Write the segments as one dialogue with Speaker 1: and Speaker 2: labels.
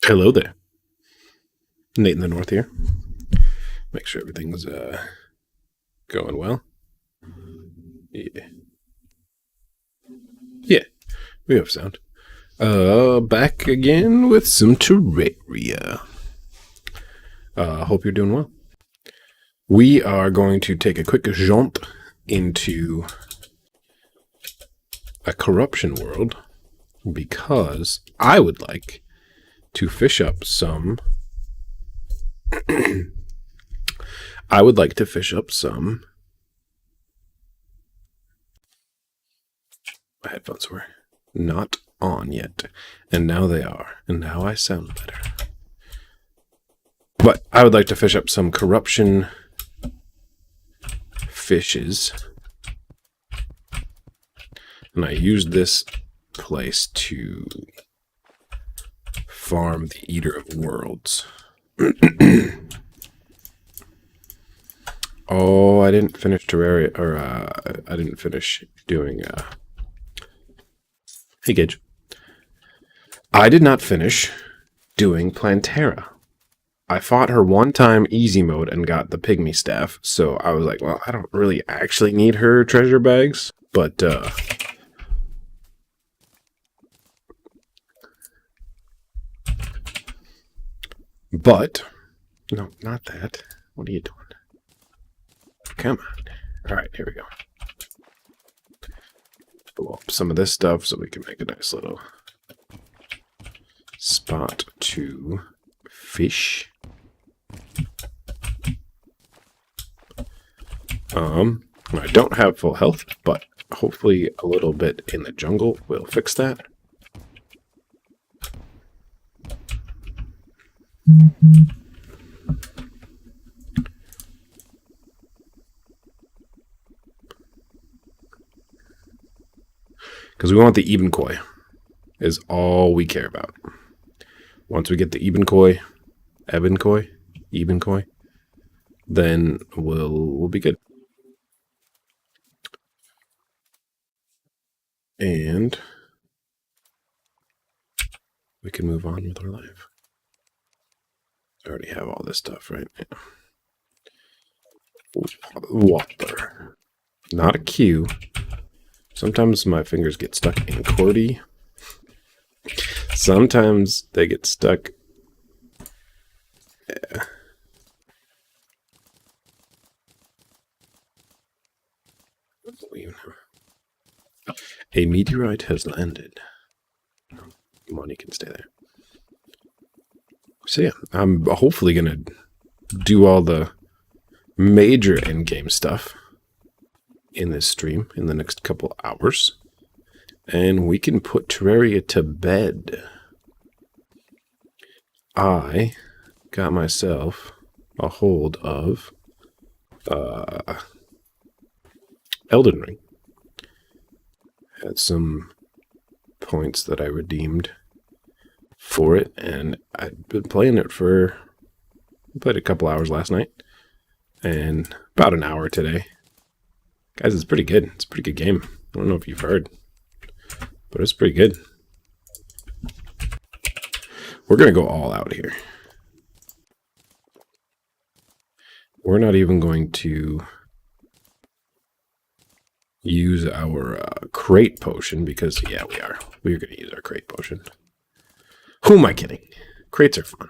Speaker 1: Hello there. Nate in the North here. Make sure everything's going well. Yeah. Yeah, we have sound. Back again with some Terraria. Hope you're doing well. We are going to take a quick jaunt into a corruption world because I would like to fish up some my headphones were not on yet, and now they are, and now I sound better. But I would like to fish up some corruption fishes, and I used this place to farm the Eater of Worlds. Oh, I didn't finish Terraria, or I didn't finish doing. Hey, Gage. I did not finish doing Plantera. I fought her one time easy mode and got the pygmy staff, so I was like, well, I don't really actually need her treasure bags, but no, not that. What are you doing? Come on. All right, here we go. Blow up some of this stuff so we can make a nice little spot to fish. I don't have full health, but hopefully a little bit in the jungle will fix that. Because we want the even koi is all we care about. Once we get the even koi, then we'll be good. And we can move on with our life. I already have all this stuff, right? Yeah. Water. Not a Q. Sometimes my fingers get stuck in QWERTY. Sometimes they get stuck. Yeah. A meteorite has landed. Money can stay there. So yeah, I'm hopefully gonna do all the major endgame stuff in this stream in the next couple hours, and we can put Terraria to bed. I got myself a hold of Elden Ring. Had some points that I redeemed for it, and I've been playing it for... I played a couple hours last night, and about an hour today. Guys, it's pretty good. It's a pretty good game. I don't know if you've heard, but it's pretty good. We're going to go all out here. We're not even going to use our crate potion because, yeah, we are. We're going to use our crate potion. Who am I kidding? Crates are fun.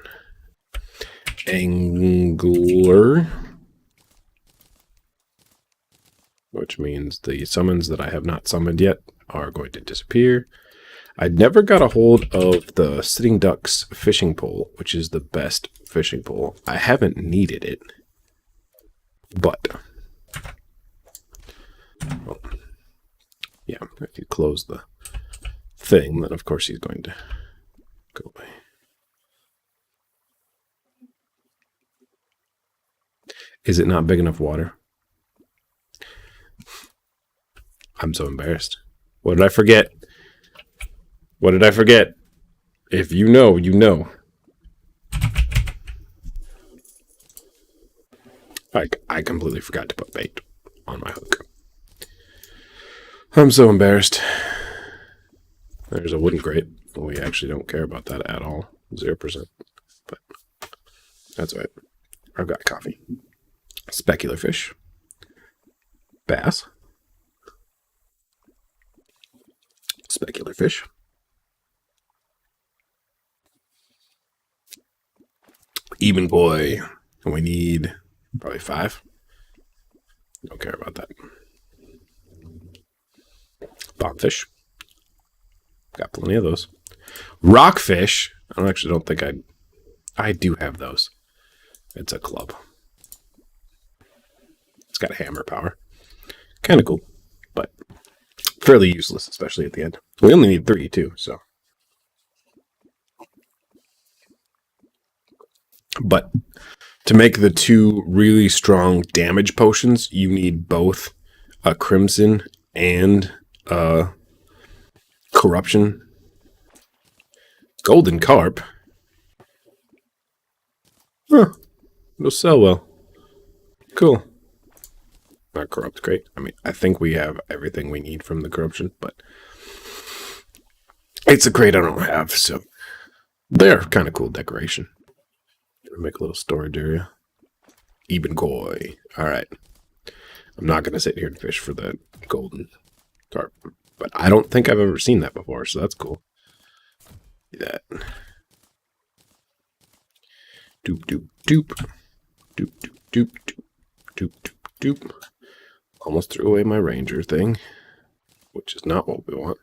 Speaker 1: Angler, which means the summons that I have not summoned yet are going to disappear. I never got a hold of the Sitting Ducks fishing pole, which is the best fishing pole. I haven't needed it, but well, yeah, if you close the thing, then of course he's going to go away. Is it not big enough water? I'm so embarrassed. What did I forget? What did I forget? If you know, you know. I completely forgot to put bait on my hook. I'm so embarrassed. There's a wooden crate. We actually don't care about that at all. 0%. But that's all right. I've got coffee. Specular fish. Bass. Specular fish. Even boy. And we need probably 5. Don't care about that. Bombfish. Got plenty of those. Rockfish. I actually don't think I do have those. It's a club. It's got hammer power. Kind of cool, but fairly useless, especially at the end. We only need 3 too, so. But to make the 2 really strong damage potions, you need both a crimson and a corruption. Golden carp. Huh. It'll sell well. Cool. Not corrupt, great. I mean, I think we have everything we need from the corruption, but it's a crate I don't have, so they're kind of cool decoration. Make a little storage area. Eben koi. All right. I'm not going to sit here and fish for the golden carp, but I don't think I've ever seen that before, so that's cool. That. Doop, doop, doop. Doop, doop, doop, doop, doop, doop, doop. Almost threw away my ranger thing, which is not what we want.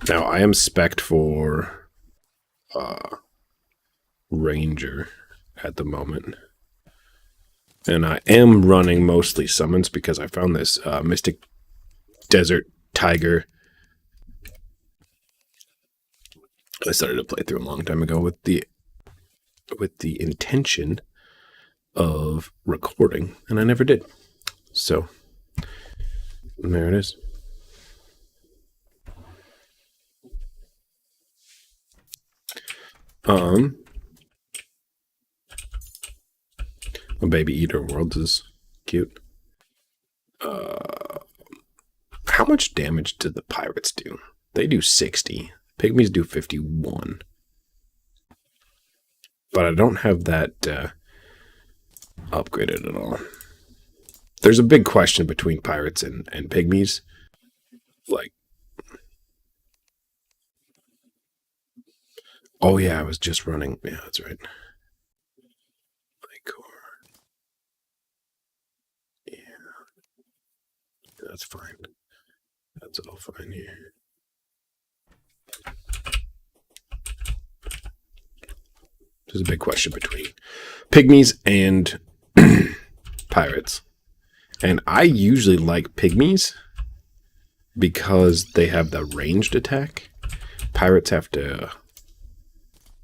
Speaker 1: Now, I am spec'd for ranger at the moment. And I am running mostly summons because I found this Mystic Desert Tiger. I started to play through a long time ago with the intention of recording, and I never did. So there it is. A baby eater world is cute. How much damage do the pirates do? They do 60. Pygmies do 51. But I don't have that upgraded at all. There's a big question between pirates and pygmies. Like, oh yeah, I was just running. Yeah, that's right. Yeah, that's fine. That's all fine here. There's a big question between pygmies and pirates. And I usually like pygmies because they have the ranged attack. Pirates have to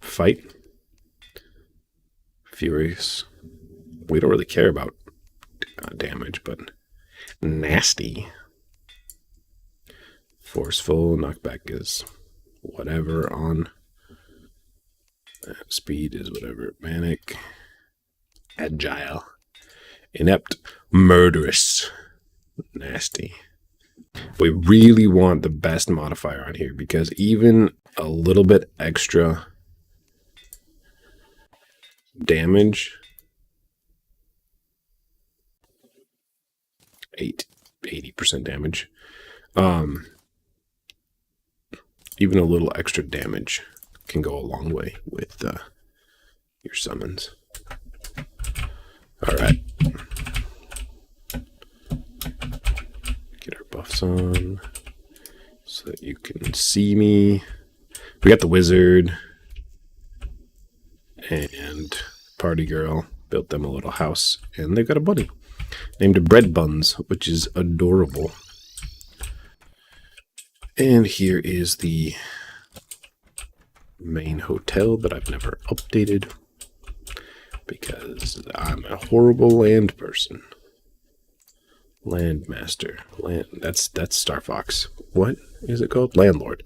Speaker 1: fight. Furious. We don't really care about damage, but nasty. Forceful. Knockback is whatever on. Speed is whatever. Manic. Agile. Inept. Murderous. Nasty. We really want the best modifier on here because even a little bit extra damage, 80% damage, even a little extra damage can go a long way with your summons. All right. Get our buffs on so that you can see me. We got the wizard and party girl. Built them a little house, and they've got a bunny named Bread Buns, which is adorable. And here is the main hotel that I've never updated because I'm a horrible land person. Landmaster. That's Star Fox. What is it called? Landlord.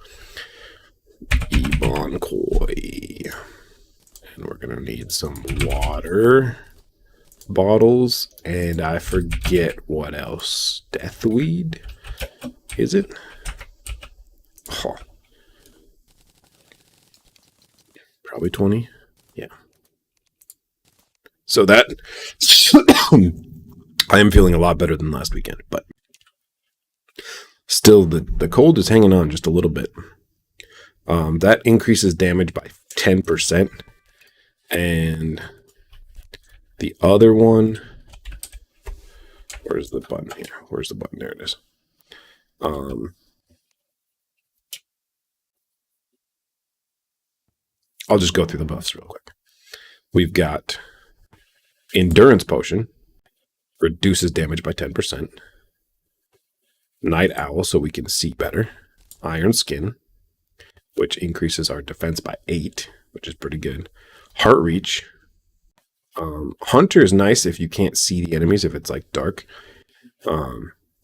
Speaker 1: Ebon Koi. And we're going to need some water bottles. And I forget what else. Deathweed? Is it? Oh. Probably 20. Yeah. So that I am feeling a lot better than last weekend, but still the cold is hanging on just a little bit. That increases damage by 10%. And the other one, where's the button here? Where's the button? There it is. I'll just go through the buffs real quick. We've got Endurance Potion, reduces damage by 10%. Night Owl, so we can see better. Iron Skin, which increases our defense by 8, which is pretty good. Heart Reach. Hunter is nice if you can't see the enemies, if it's like dark.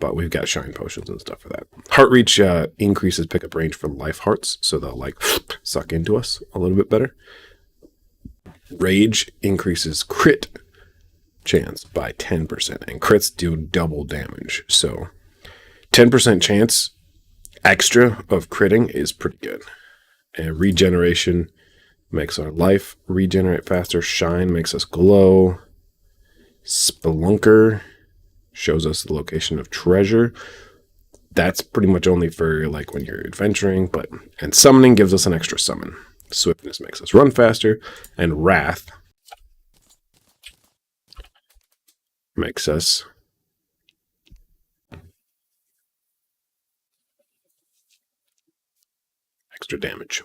Speaker 1: But we've got Shine Potions and stuff for that. Heart Reach increases pickup range for life hearts, so they'll like suck into us a little bit better. Rage increases crit chance by 10%, and crits do double damage. So 10% chance extra of critting is pretty good. And regeneration makes our life regenerate faster. Shine makes us glow. Spelunker shows us the location of treasure. That's pretty much only for like when you're adventuring, and summoning gives us an extra summon. Swiftness makes us run faster, and wrath makes us extra damage.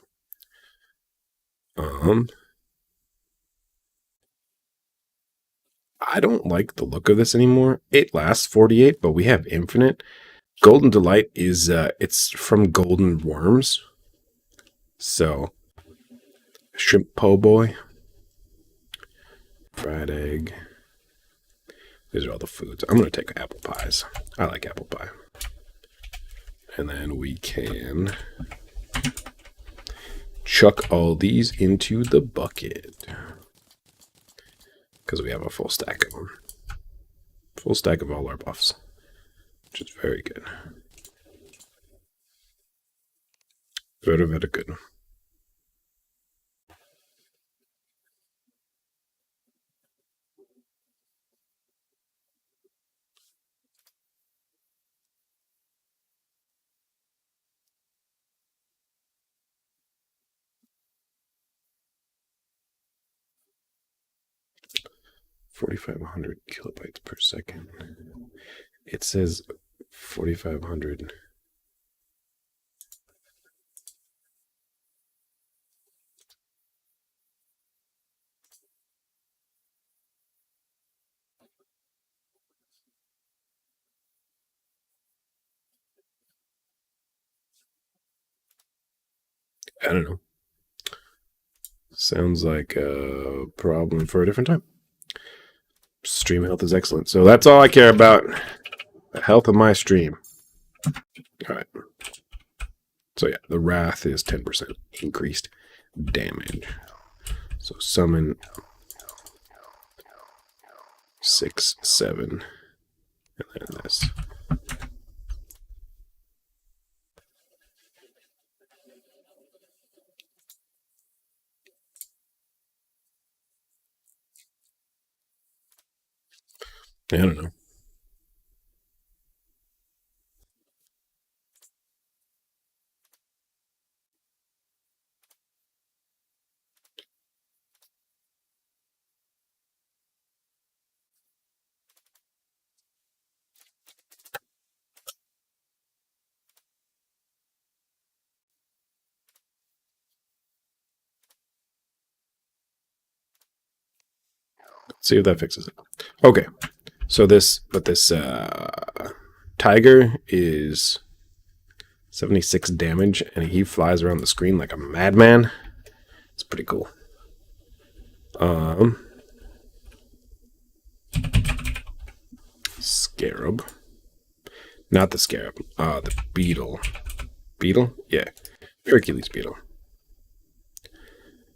Speaker 1: I don't like the look of this anymore. It lasts 48, but we have infinite. Golden Delight is it's from golden worms. So shrimp po' boy, fried egg. These are all the foods. I'm gonna take apple pies. I like apple pie. And then we can chuck all these into the bucket, because we have a full stack of them. Full stack of all our buffs, which is very good. Very, very good. $4,500 kilobytes per second. It says 4,500. I don't know. Sounds like a problem for a different time. Stream health is excellent. So that's all I care about. The health of my stream. All right. So yeah, the wrath is 10% increased damage. So summon 6, 7, and then this. I don't know. Let's see if that fixes it. Okay. So this tiger is 76 damage, and he flies around the screen like a madman. It's pretty cool. Scarab. Not the scarab. The beetle. Beetle? Yeah. Hercules beetle.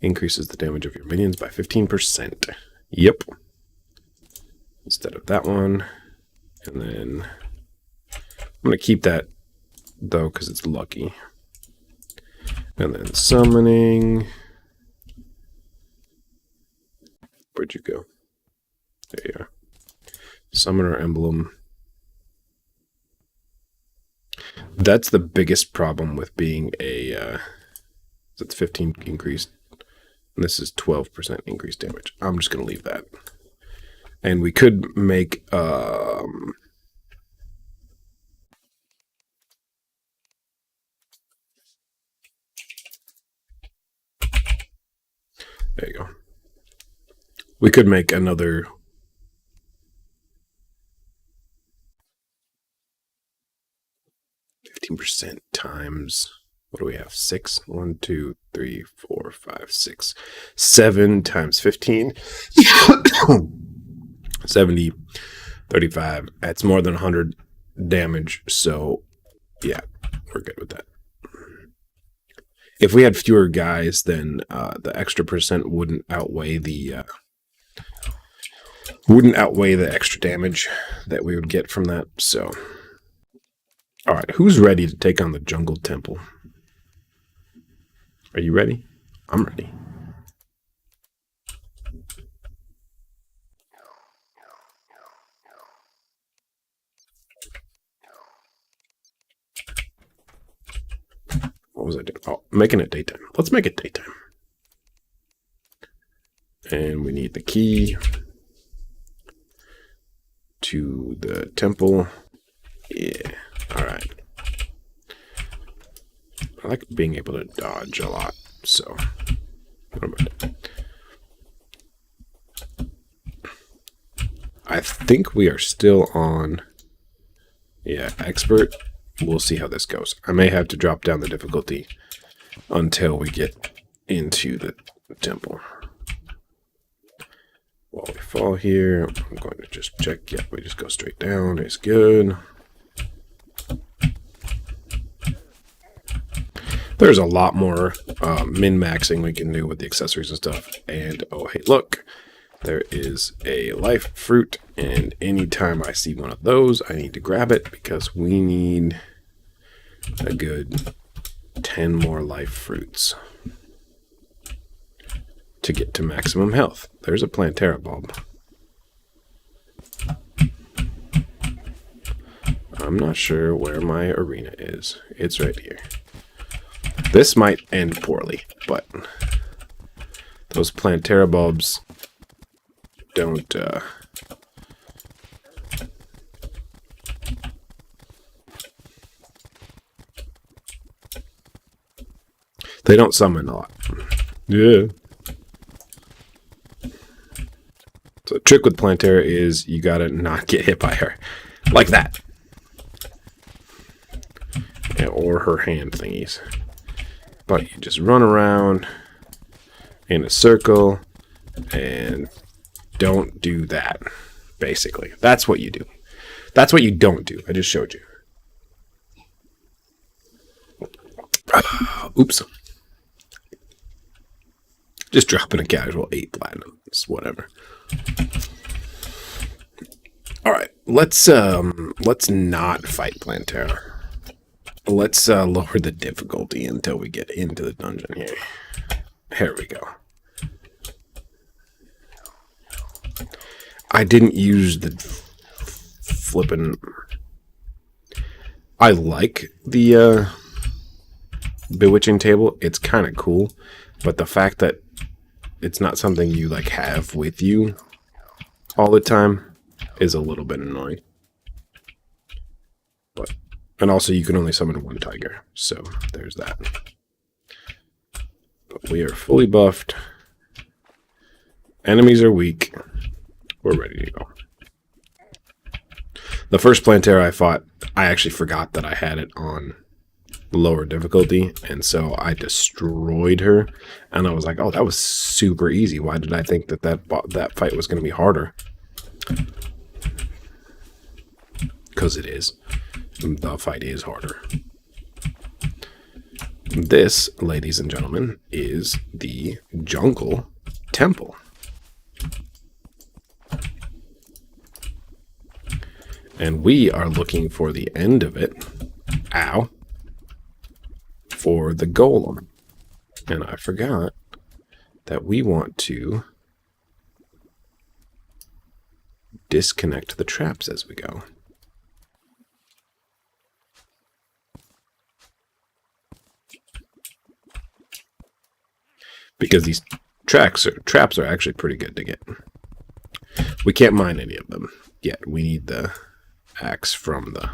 Speaker 1: Increases the damage of your minions by 15%. Yep. Instead of that one. And then I'm going to keep that, though, because it's lucky. And then summoning Where'd you go? There you are. Summoner emblem. That's the biggest problem with being a... that's 15 increased. And this is 12% increased damage. I'm just going to leave that. And we could make... there you go. We could make another... 15% times... What do we have? 6? 1, 2, 3, 4, 5, 6. 7 times 15. 70, 35. That's more than 100 damage. So, yeah, we're good with that. If we had fewer guys, then the extra percent wouldn't outweigh the extra damage that we would get from that. So, all right, who's ready to take on the Jungle Temple? Are you ready? I'm ready. What was I doing? Oh, making it daytime. Let's make it daytime. And we need the key to the temple. Yeah. All right. I like being able to dodge a lot, so what about that? I think we are still on, yeah, expert. We'll see how this goes. I may have to drop down the difficulty until we get into the temple. While we fall here, I'm going to just check. Yep, we just go straight down. It's good. There's a lot more min-maxing we can do with the accessories and stuff. And, oh, hey, look. There is a life fruit. And anytime I see one of those, I need to grab it because we need a good 10 more life fruits to get to maximum health. There's a Plantera bulb. I'm not sure where my arena is. It's right here. This might end poorly, but those Plantera bulbs don't they don't summon a lot. Yeah. So the trick with Plantera is you gotta not get hit by her. Like that. Yeah, or her hand thingies. But you just run around in a circle and don't do that, basically. That's what you do. That's what you don't do. I just showed you. Oops. Just dropping a casual 8 platinum. It's whatever. Alright, let's not fight Plantera. Let's lower the difficulty until we get into the dungeon here. Here we go. I didn't use the flippin'... I like the bewitching table. It's kind of cool. But the fact that it's not something you like have with you all the time is a little bit annoying. But... and also, you can only summon one tiger, so there's that. But we are fully buffed. Enemies are weak. We're ready to go. The first Plantera I fought, I actually forgot that I had it on lower difficulty, and so I destroyed her. And I was like, oh, that was super easy. Why did I think that that fight was going to be harder? Because it is. The fight is harder. This, ladies and gentlemen, is the Jungle Temple. And we are looking for the end of it. Ow. For the golem. And I forgot that we want to disconnect the traps as we go. Because these traps are actually pretty good to get. We can't mine any of them yet. We need the axe from the...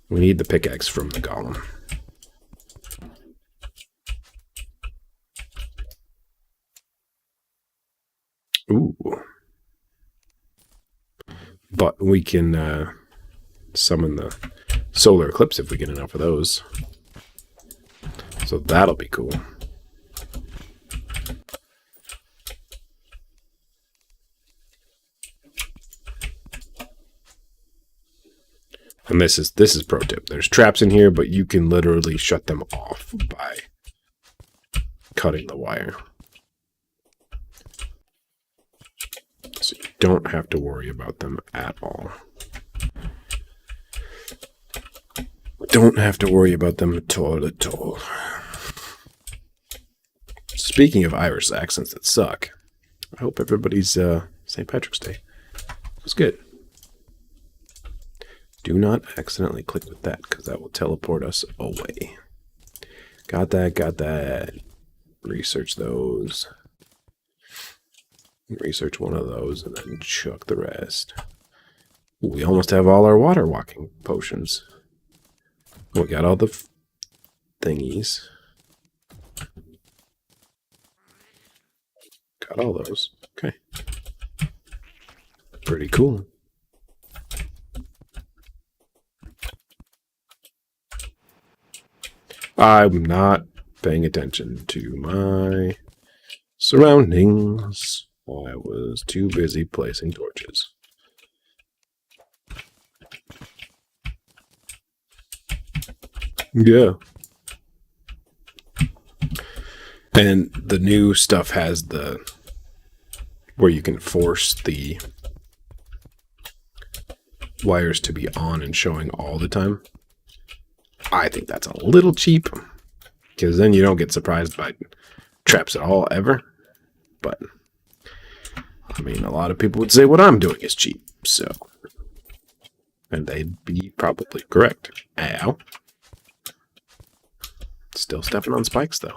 Speaker 1: We need the pickaxe from the golem. Ooh. But we can summon the solar eclipse if we get enough of those. So that'll be cool. And this is pro tip. There's traps in here, but you can literally shut them off by cutting the wire. So you don't have to worry about them at all. Don't have to worry about them at all. Speaking of Irish accents that suck, I hope everybody's St. Patrick's Day was good. Do not accidentally click with that, because that will teleport us away. Got that. Research those. Research one of those, and then chuck the rest. Ooh, we almost have all our water walking potions. We got all the thingies. Got all those. Okay. Pretty cool. I'm not paying attention to my surroundings. I was too busy placing torches. Yeah. And the new stuff has the where you can force the wires to be on and showing all the time. I think that's a little cheap, because then you don't get surprised by traps at all, ever. But, I mean, a lot of people would say what I'm doing is cheap, so. And they'd be probably correct. Ow. Still stepping on spikes, though.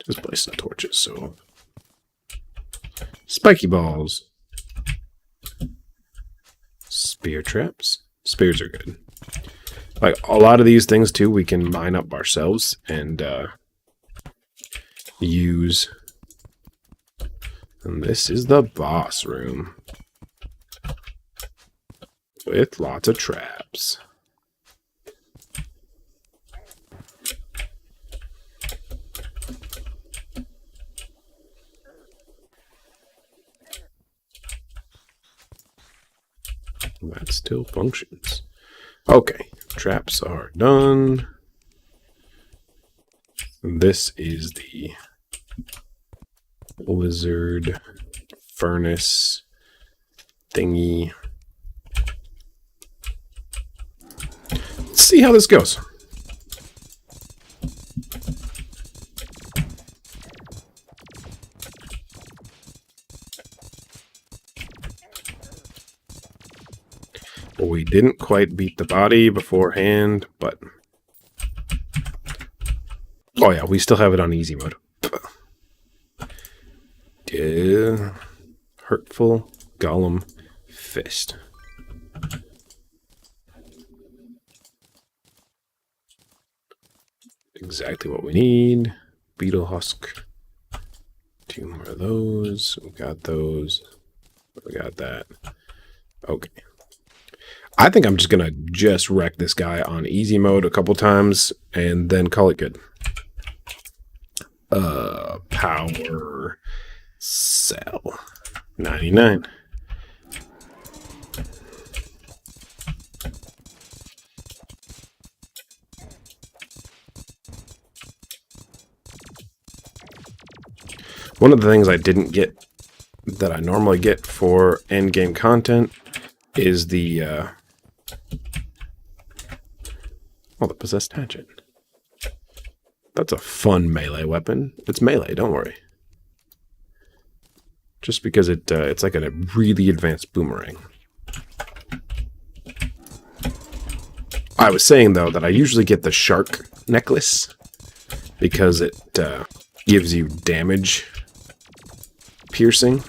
Speaker 1: Just place some torches, so. Spiky balls. Spear traps. Spears are good. Like, a lot of these things, too, we can mine up ourselves and use. And this is the boss room. With lots of traps. That still functions. Okay, traps are done. This is the lizard furnace thingy. Let's see how this goes. We didn't quite beat the body beforehand, but... Oh yeah, we still have it on easy mode. Hurtful Golem Fist. Exactly what we need. Beetle Husk. 2 more of those. We got those. We got that. Okay. I think I'm just going to wreck this guy on easy mode a couple times and then call it good. Power cell 99. One of the things I didn't get that I normally get for end game content is the the possessed hatchet. That's a fun melee weapon. It's melee, don't worry. Just because it's like a really advanced boomerang. I was saying, though, that I usually get the shark necklace because it gives you damage piercing.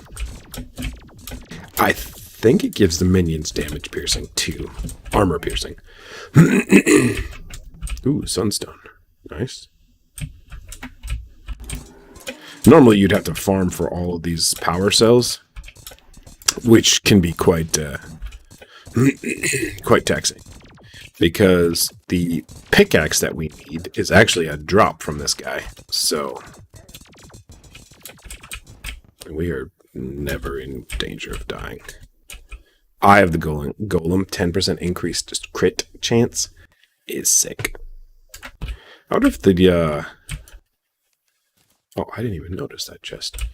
Speaker 1: I think it gives the minions damage piercing, too. Armor piercing. Ooh, sunstone. Nice. Normally, you'd have to farm for all of these power cells, which can be quite quite taxing. Because the pickaxe that we need is actually a drop from this guy. So we are never in danger of dying. Eye of the Golem, 10% increased crit chance is sick. I wonder if the... Oh, I didn't even notice that chest.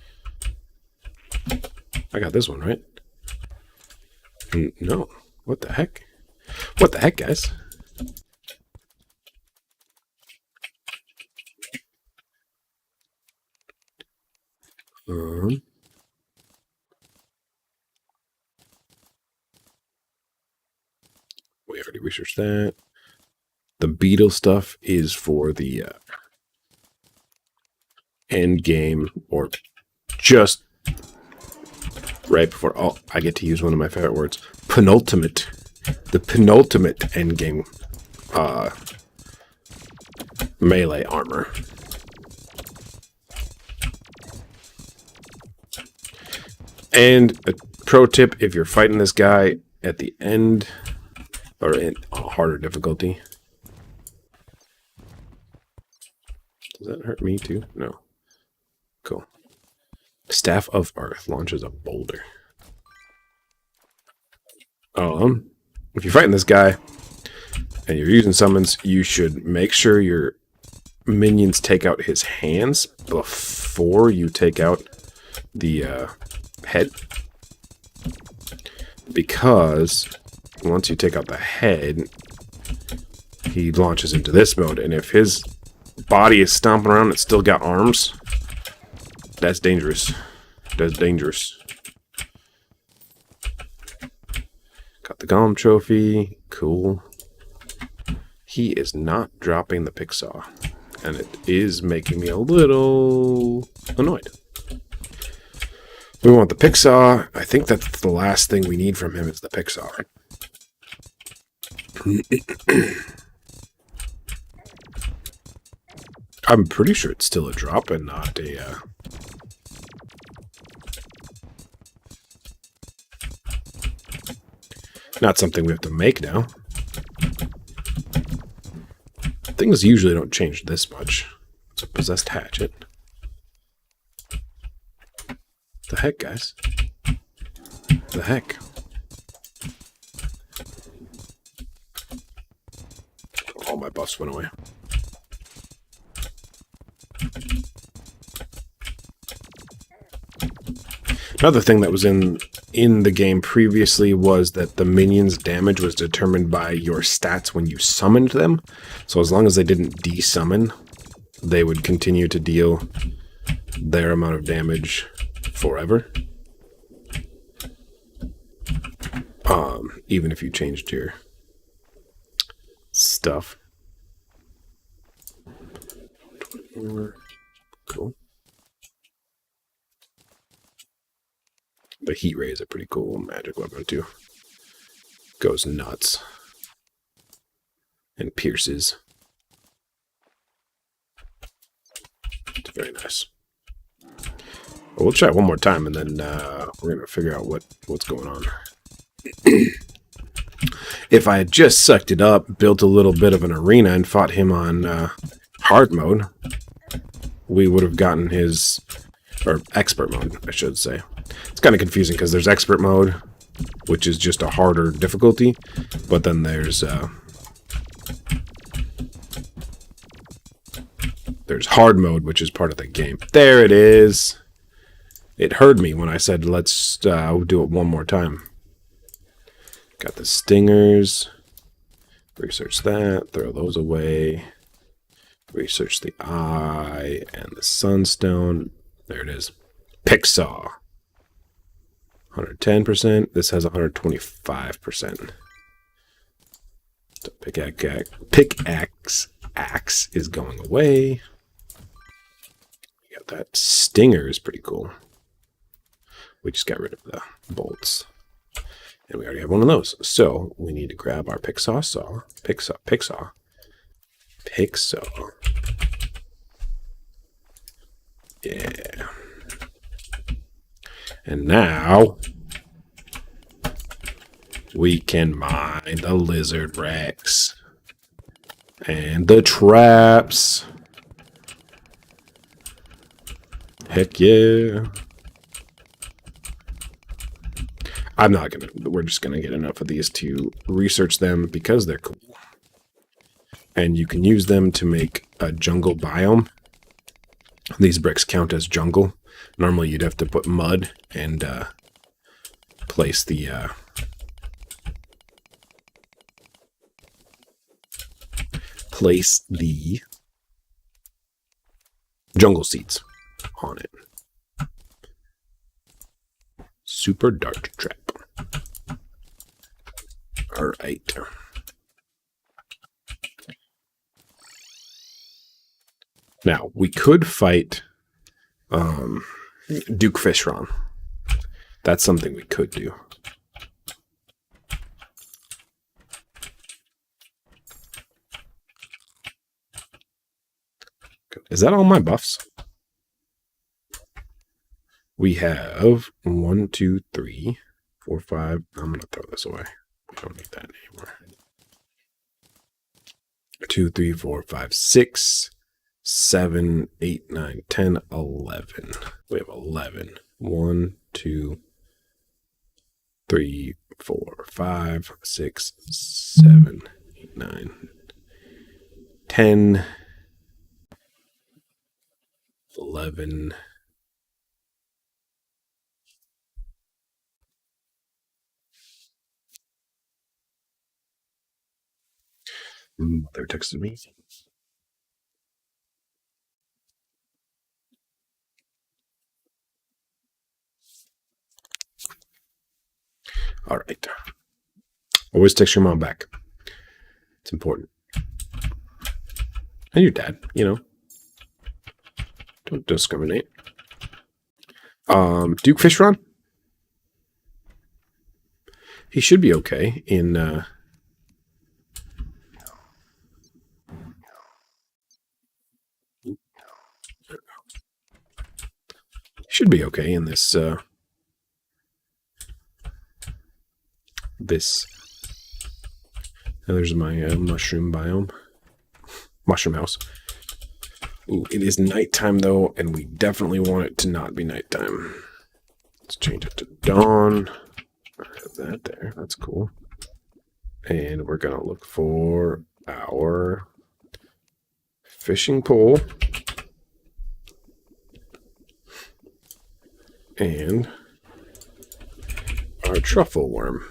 Speaker 1: I got this one, right? No. What the heck? What the heck, guys? We already researched that. The beetle stuff is for the end game, or just right before. Oh, I get to use one of my favorite words. Penultimate. The penultimate end game melee armor. And a pro tip, if you're fighting this guy at the end, or in harder difficulty. Does that hurt me too? No. Cool. Staff of Earth launches a boulder. If you're fighting this guy and you're using summons, you should make sure your minions take out his hands before you take out the head. Because once you take out the head, he launches into this mode, and if his body is stomping around and it's still got arms, that's dangerous. That's dangerous. Got the Golem trophy. Cool. He is not dropping the pick saw, and it is making me a little annoyed. We want the pick saw. I think that's the last thing we need from him is the pick saw. I'm pretty sure it's still a drop and not a... Not something we have to make now. Things usually don't change this much. It's a possessed hatchet. The heck, guys? The heck? All my buffs went away. Another thing that was in the game previously was that the minions' damage was determined by your stats when you summoned them. So as long as they didn't desummon, they would continue to deal their amount of damage forever. Even if you changed your stuff. Cool. The heat ray is a pretty cool magic weapon too. Goes nuts. And pierces. It's very nice. But we'll try it one more time and then we're going to figure out what's going on. If I had just sucked it up, built a little bit of an arena and fought him on hard mode, we would have gotten his... or expert mode, I should say. It's kind of confusing because there's expert mode, which is just a harder difficulty, but then there's hard mode, which is part of the game. There it is. It heard me when I said, let's do it one more time. Got the stingers. Research that. Throw those away. Research the eye and the sunstone. There it is. Picksaw. 110%. This has 125%. So pickaxe axe is going away. Got that stinger is pretty cool. We just got rid of the bolts. And we already have one of those. So we need to grab our picksaw. Yeah. And now we can mine the lizard wrecks and the traps. Heck yeah. We're just gonna get enough of these to research them because they're cool. And you can use them to make a jungle biome. These bricks count as jungle. Normally you'd have to put mud and place the jungle seeds on it. Super dart trap. Alright. Now, we could fight Duke Fishron. That's something we could do. Is that all my buffs? We have 1, 2, 3, 4, 5. I'm going to throw this away. We don't need that anymore. 2, 3, 4, 5, 6, 7, 8, 9, 10, 11. We have 11. 1, 2, 3, 4, 5, 6, 7, 8, 9, 10, 11. Mother texted me. All right. Always text your mom back. It's important. And your dad, you know. Don't discriminate. Duke Fishron? He should be okay in should be okay in this there's my mushroom biome. Mushroom house. Ooh, it is nighttime though, and we definitely want it to not be nighttime. Let's change it to dawn. I have that there. That's cool. And we're gonna look for our fishing pole. And our truffle worm.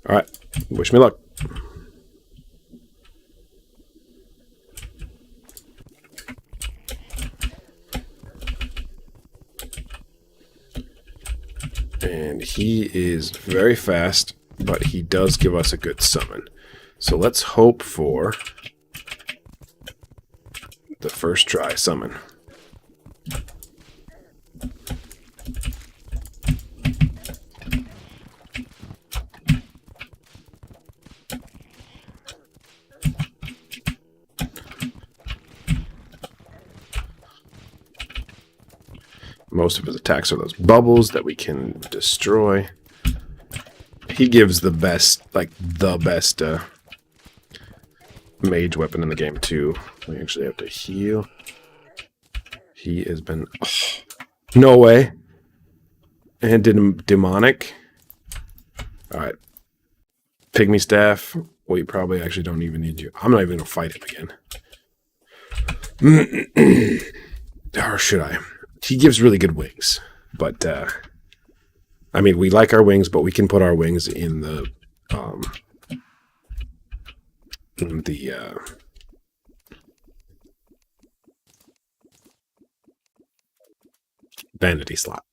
Speaker 1: All right, wish me luck. And he is very fast, but he does give us a good summon. So let's hope for the first try summon. Most of his attacks are those bubbles that we can destroy. He gives the best, mage weapon in the game too. We actually have to heal. He has been... Oh, no way. And demonic. Alright. Pygmy staff. We probably actually don't even need you. I'm not even going to fight him again. Or should I? He gives really good wings. But, I mean, we like our wings, but we can put our wings in the vanity slot.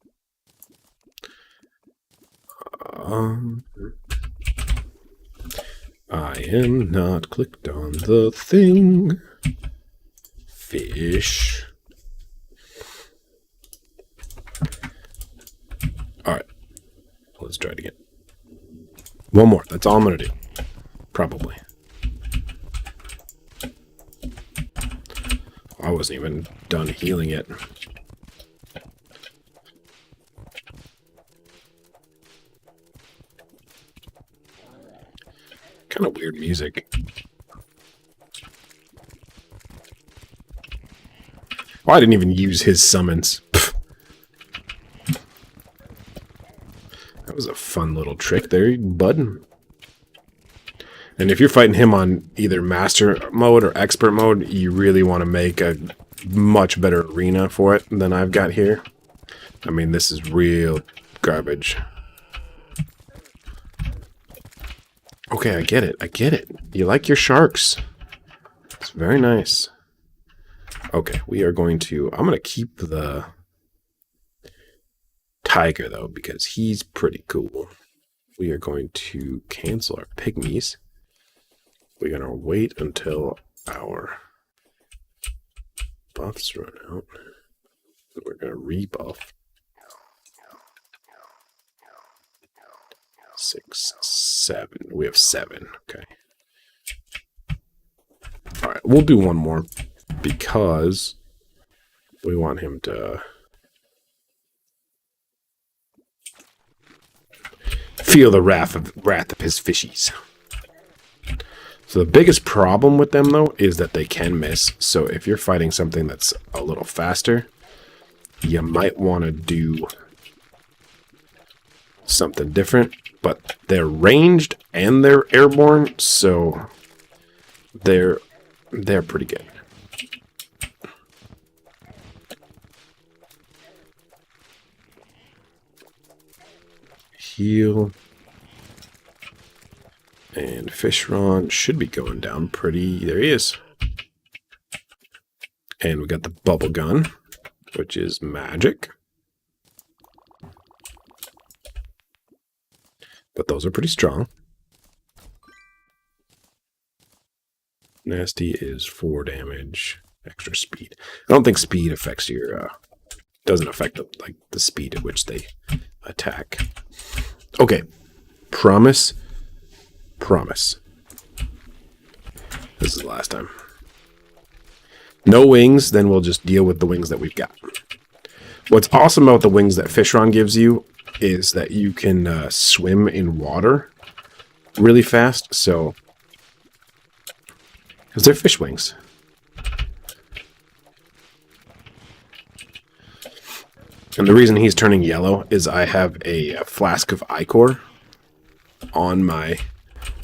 Speaker 1: I am not clicked on the thing. Fish. Alright. Let's try it again. One more. That's all I'm going to do. Probably. I wasn't even done healing yet. Kind of weird music. Oh, I didn't even use his summons. Pfft. That was a fun little trick there, bud. And if you're fighting him on either master mode or expert mode, you really want to make a much better arena for it than I've got here. I mean, this is real garbage. Okay, I get it. I get it. You like your sharks. It's very nice. Okay, we are going to... I'm going to keep the tiger, though, because he's pretty cool. We are going to cancel our pygmies. We're going to wait until our buffs run out. We're going to rebuff. 6, 7. We have 7. Okay. Alright, we'll do one more because we want him to feel the wrath of his fishies. So the biggest problem with them, though, is that they can miss. So if you're fighting something that's a little faster, you might want to do something different. But they're ranged and they're airborne, so they're pretty good. Heal. And Fishron should be going down pretty... There he is. And we got the bubble gun, which is magic. But those are pretty strong. Nasty is 4 damage, extra speed. I don't think speed affects your... doesn't affect the speed at which they attack. Okay. Promise. Promise. This is the last time. No wings, then we'll just deal with the wings that we've got. What's awesome about the wings that Fishron gives you is that you can swim in water really fast, so... Because they're fish wings. And the reason he's turning yellow is I have a flask of ichor on my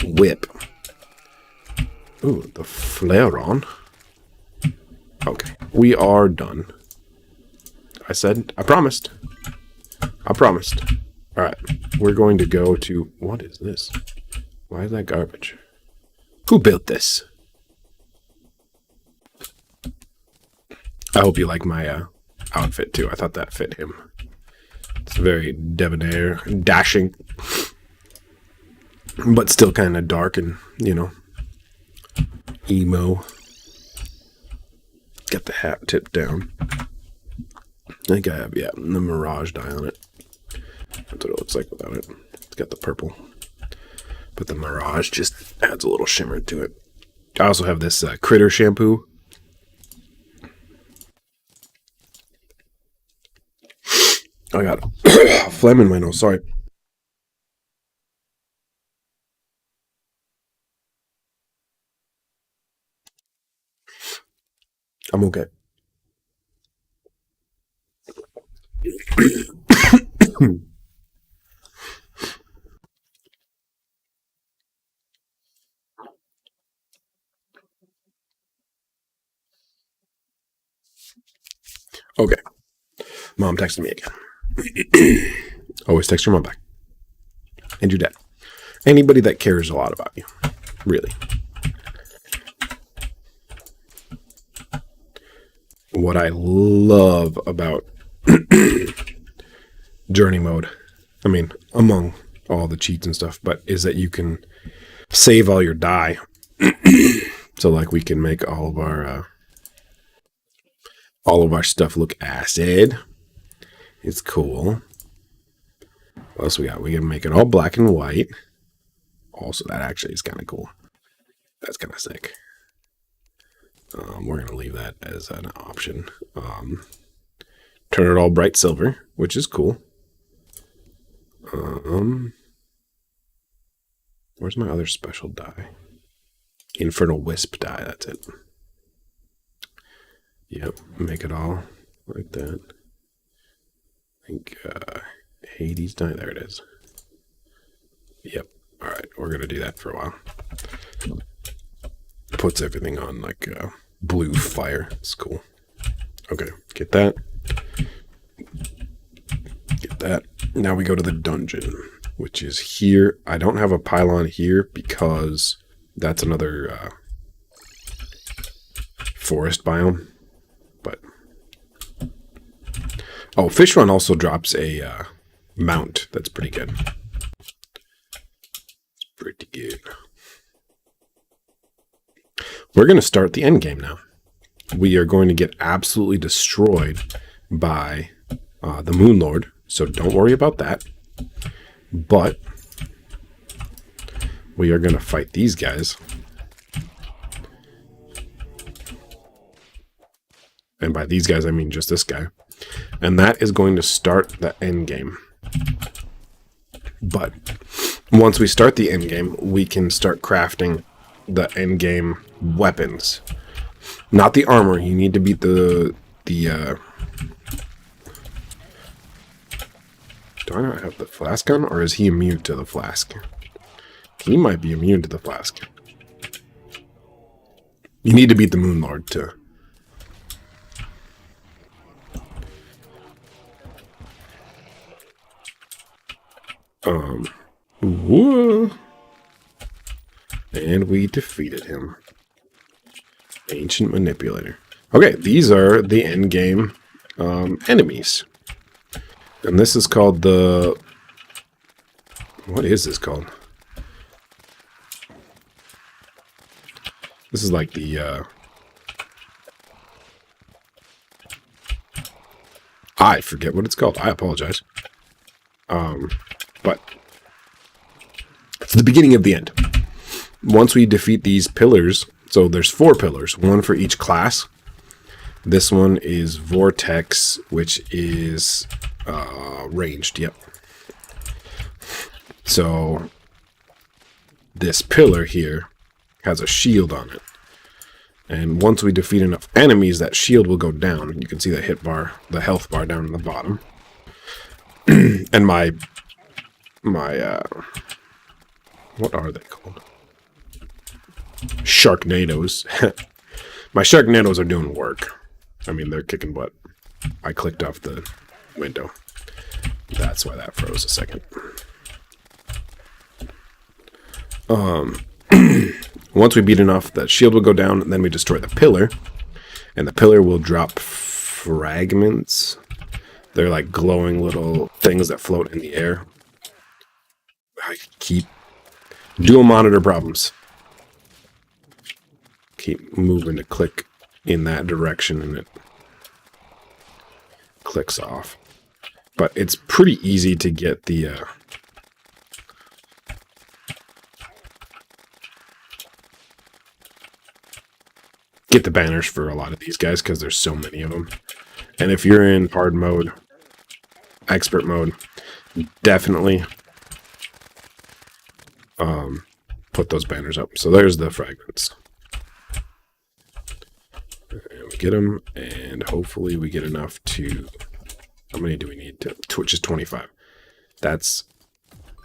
Speaker 1: whip. Ooh, the Flairon. Okay, we are done. I said, I promised. I promised. Alright, we're going to go to... What is this? Why is that garbage? Who built this? I hope you like my outfit, too. I thought that fit him. It's very debonair, dashing, but still kind of dark and, you know, emo. Got the hat tipped down. I think I have, yeah, the Mirage die on it. That's what it looks like without it. It's got the purple. But the Mirage just adds a little shimmer to it. I also have this Critter shampoo. I got a phlegm in my nose, sorry. I'm okay. Okay. Mom texted me again. Always text your mom back. And your dad. Anybody that cares a lot about you. Really. What I love about journey mode, I mean, among all the cheats and stuff, but is that you can save all your die. So like we can make all of our stuff look acid. It's cool. What else we got? We can make it all black and white. Also, that actually is kind of cool. That's kind of sick. We're going to leave that as an option. Turn it all bright silver, which is cool. Where's my other special die? Infernal Wisp die, that's it. Yep, make it all like that. I think Hades die, there it is. Yep, alright, we're going to do that for a while. Puts everything on like blue fire. It's cool. Okay, get that. Get that. Now we go to the dungeon, which is here. I don't have a pylon here because that's another forest biome. But oh, Fish Run also drops a mount. That's pretty good. It's pretty good. We're going to start the end game now. We are going to get absolutely destroyed by the Moon Lord, so don't worry about that. But we are going to fight these guys. And by these guys, I mean just this guy. And that is going to start the end game. But once we start the end game, we can start crafting the end game weapons. Not the armor. You need to beat the do I not have the flask on, or is he immune to the flask? He might be immune to the flask. You need to beat the Moon Lord to whoa. And we defeated him. Ancient Manipulator. Okay, these are the end game enemies. And this is called the... What is this called? This is like the... I forget what it's called. I apologize. But it's the beginning of the end. Once we defeat these pillars, so there's 4 pillars, one for each class. This one is Vortex, which is ranged, yep. So this pillar here has a shield on it. And once we defeat enough enemies, that shield will go down. You can see the hit bar, the health bar down in the bottom. And my what are they called? Sharknadoes. My Sharknadoes are doing work. I mean, they're kicking butt. I clicked off the window. That's why that froze a second. Once we beat enough, that shield will go down, and then we destroy the pillar. And the pillar will drop fragments. They're like glowing little things that float in the air. I keep dual monitor problems. Keep moving to click in that direction and it clicks off. But it's pretty easy to get the banners for a lot of these guys because there's so many of them. And if you're in hard mode, expert mode, definitely put those banners up. So there's the fragments. And we get them, and hopefully we get enough to... How many do we need? Which is 25. That's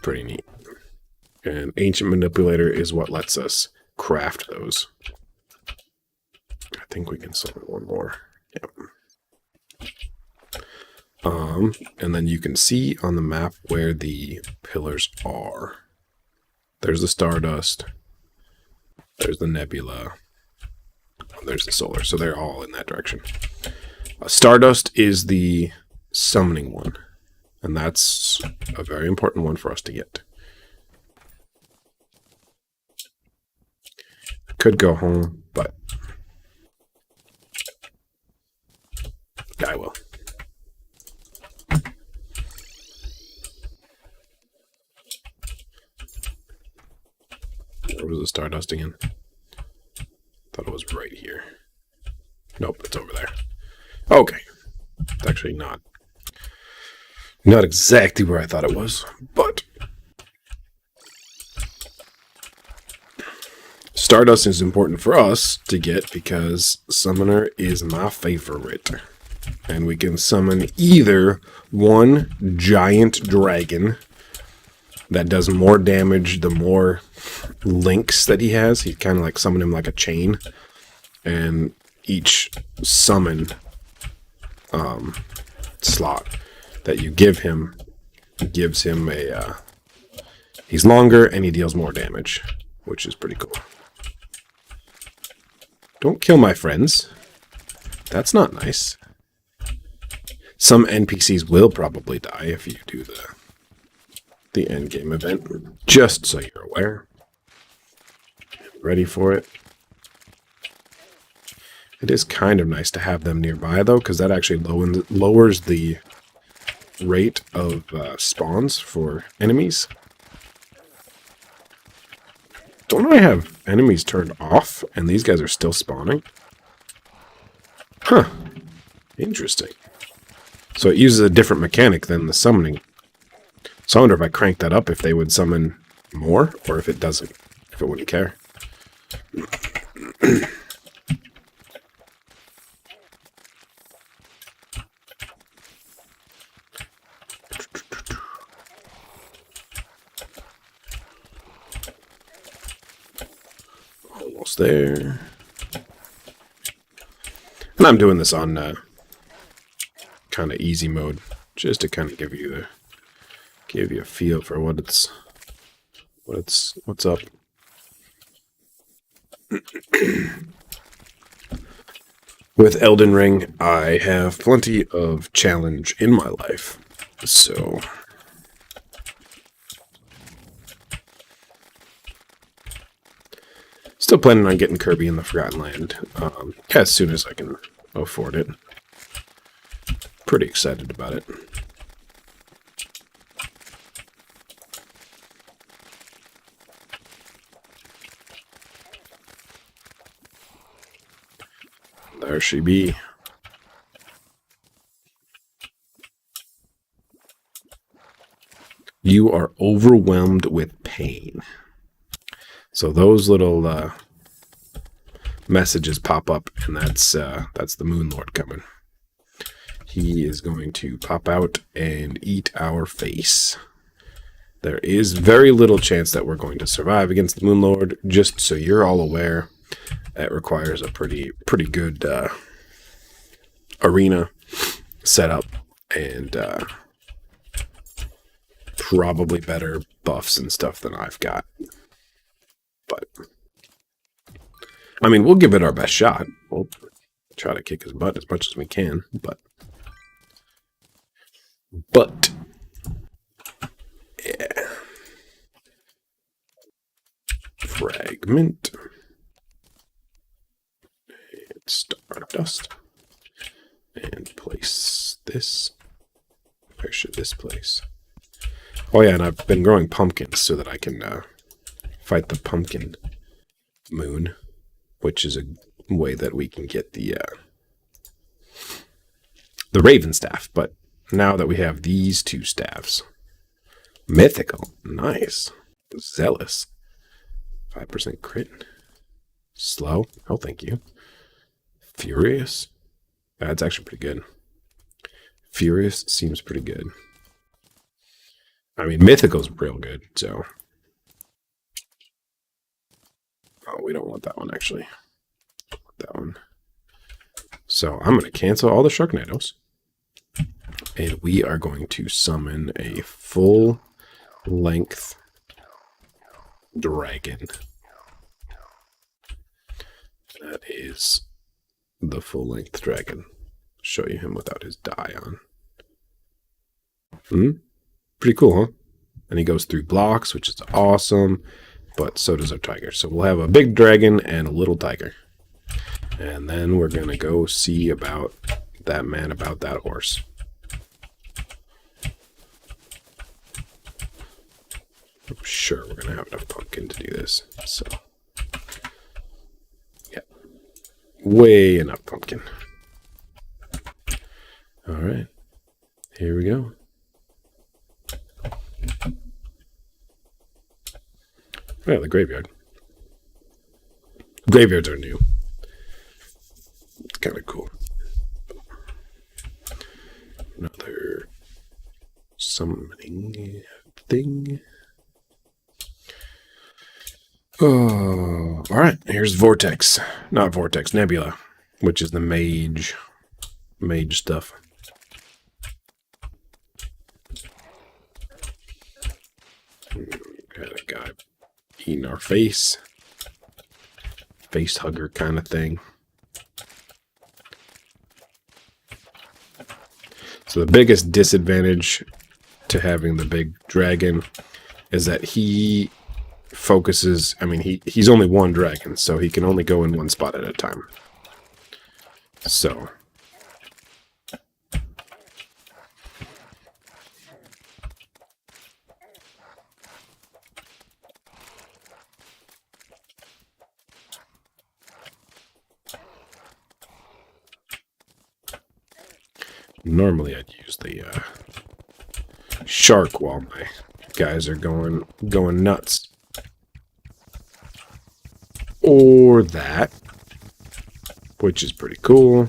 Speaker 1: pretty neat. And Ancient Manipulator is what lets us craft those. I think we can summon one more. Yep. And then you can see on the map where the pillars are. There's the Stardust. There's the Nebula. There's the Solar. So they're all in that direction. Stardust is the summoning one. And that's a very important one for us to get. Could go home, but I will. Where was the Stardust again? Thought it was right here. Nope, it's over there. Okay. It's actually not exactly where I thought it was, but Stardust is important for us to get because Summoner is my favorite. And we can summon either one giant dragon that does more damage the more links that he has. He kind of like summon him like a chain. And each summon slot that you give him gives him a... he's longer and he deals more damage, which is pretty cool. Don't kill my friends. That's not nice. Some NPCs will probably die if you do the endgame event, just so you're aware. Ready for it. It is kind of nice to have them nearby, though, because that actually lowers the rate of spawns for enemies. Don't I have enemies turned off, and these guys are still spawning? Huh. Interesting. So it uses a different mechanic than the summoning. So I wonder if I crank that up, if they would summon more, or if it doesn't, if it wouldn't care. Almost there. And I'm doing this on kind of easy mode, just to kind of give you a feel for what's up. With Elden Ring, I have plenty of challenge in my life, so still planning on getting Kirby in the Forgotten Land as soon as I can afford it. Pretty excited about it. There she be. You are overwhelmed with pain. So those little messages pop up, and that's the Moon Lord coming. He is going to pop out and eat our face. There is very little chance that we're going to survive against the Moon Lord, just so you're all aware. It requires a pretty good arena setup and probably better buffs and stuff than I've got. But I mean, we'll give it our best shot. We'll try to kick his butt as much as we can, but yeah. Fragment. And Stardust. And place this. Where should this place? Oh yeah, and I've been growing pumpkins so that I can fight the pumpkin moon, which is a way that we can get the Raven staff. But now that we have these two staffs, mythical, nice, zealous, 5% crit, slow. Oh, thank you. Furious. That's actually pretty good. Furious seems pretty good. I mean, mythical's real good, so. Oh, we don't want that one, actually. That one. So I'm going to cancel all the Sharknadoes. And we are going to summon a full-length dragon. That is the full-length dragon. Show you him without his dye on. Pretty cool, huh? And he goes through blocks, which is awesome. But so does our tiger. So we'll have a big dragon and a little tiger. And then we're going to go see about that man about that horse. I'm sure we're going to have enough pumpkin to do this. So, yeah. Way enough pumpkin. All right. Here we go. Yeah, the graveyard. Graveyards are new. It's kind of cool. Another summoning thing. Oh, all right. Here's Vortex. Not Vortex, Nebula, which is the mage stuff. Got a guy eating our face hugger kind of thing. So the biggest disadvantage to having the big dragon is that he focuses, I mean, he's only one dragon, so he can only go in one spot at a time. So normally I'd use the shark while my guys are going nuts. Or that, which is pretty cool.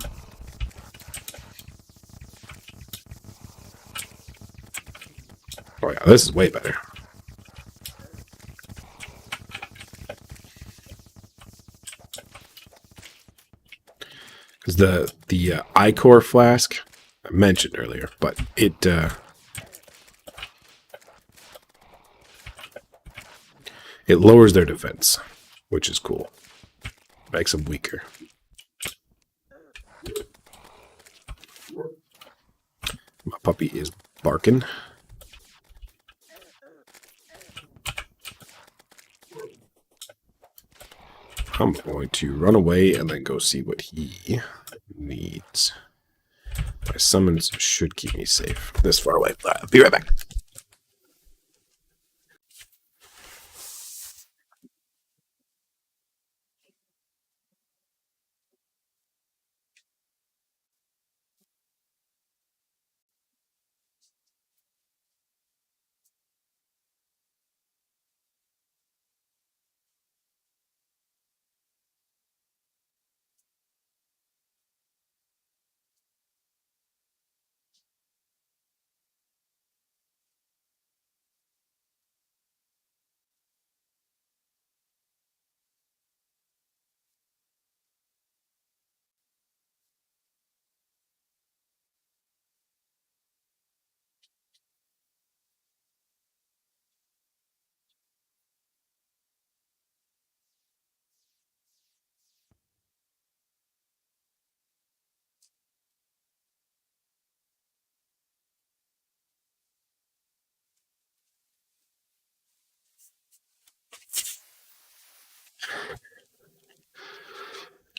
Speaker 1: Oh yeah, this is way better. Because the Ichor flask I mentioned earlier, but it lowers their defense, which is cool. Makes them weaker. My puppy is barking. I'm going to run away and then go see what he needs. My summons should keep me safe this far away. I'll be right back.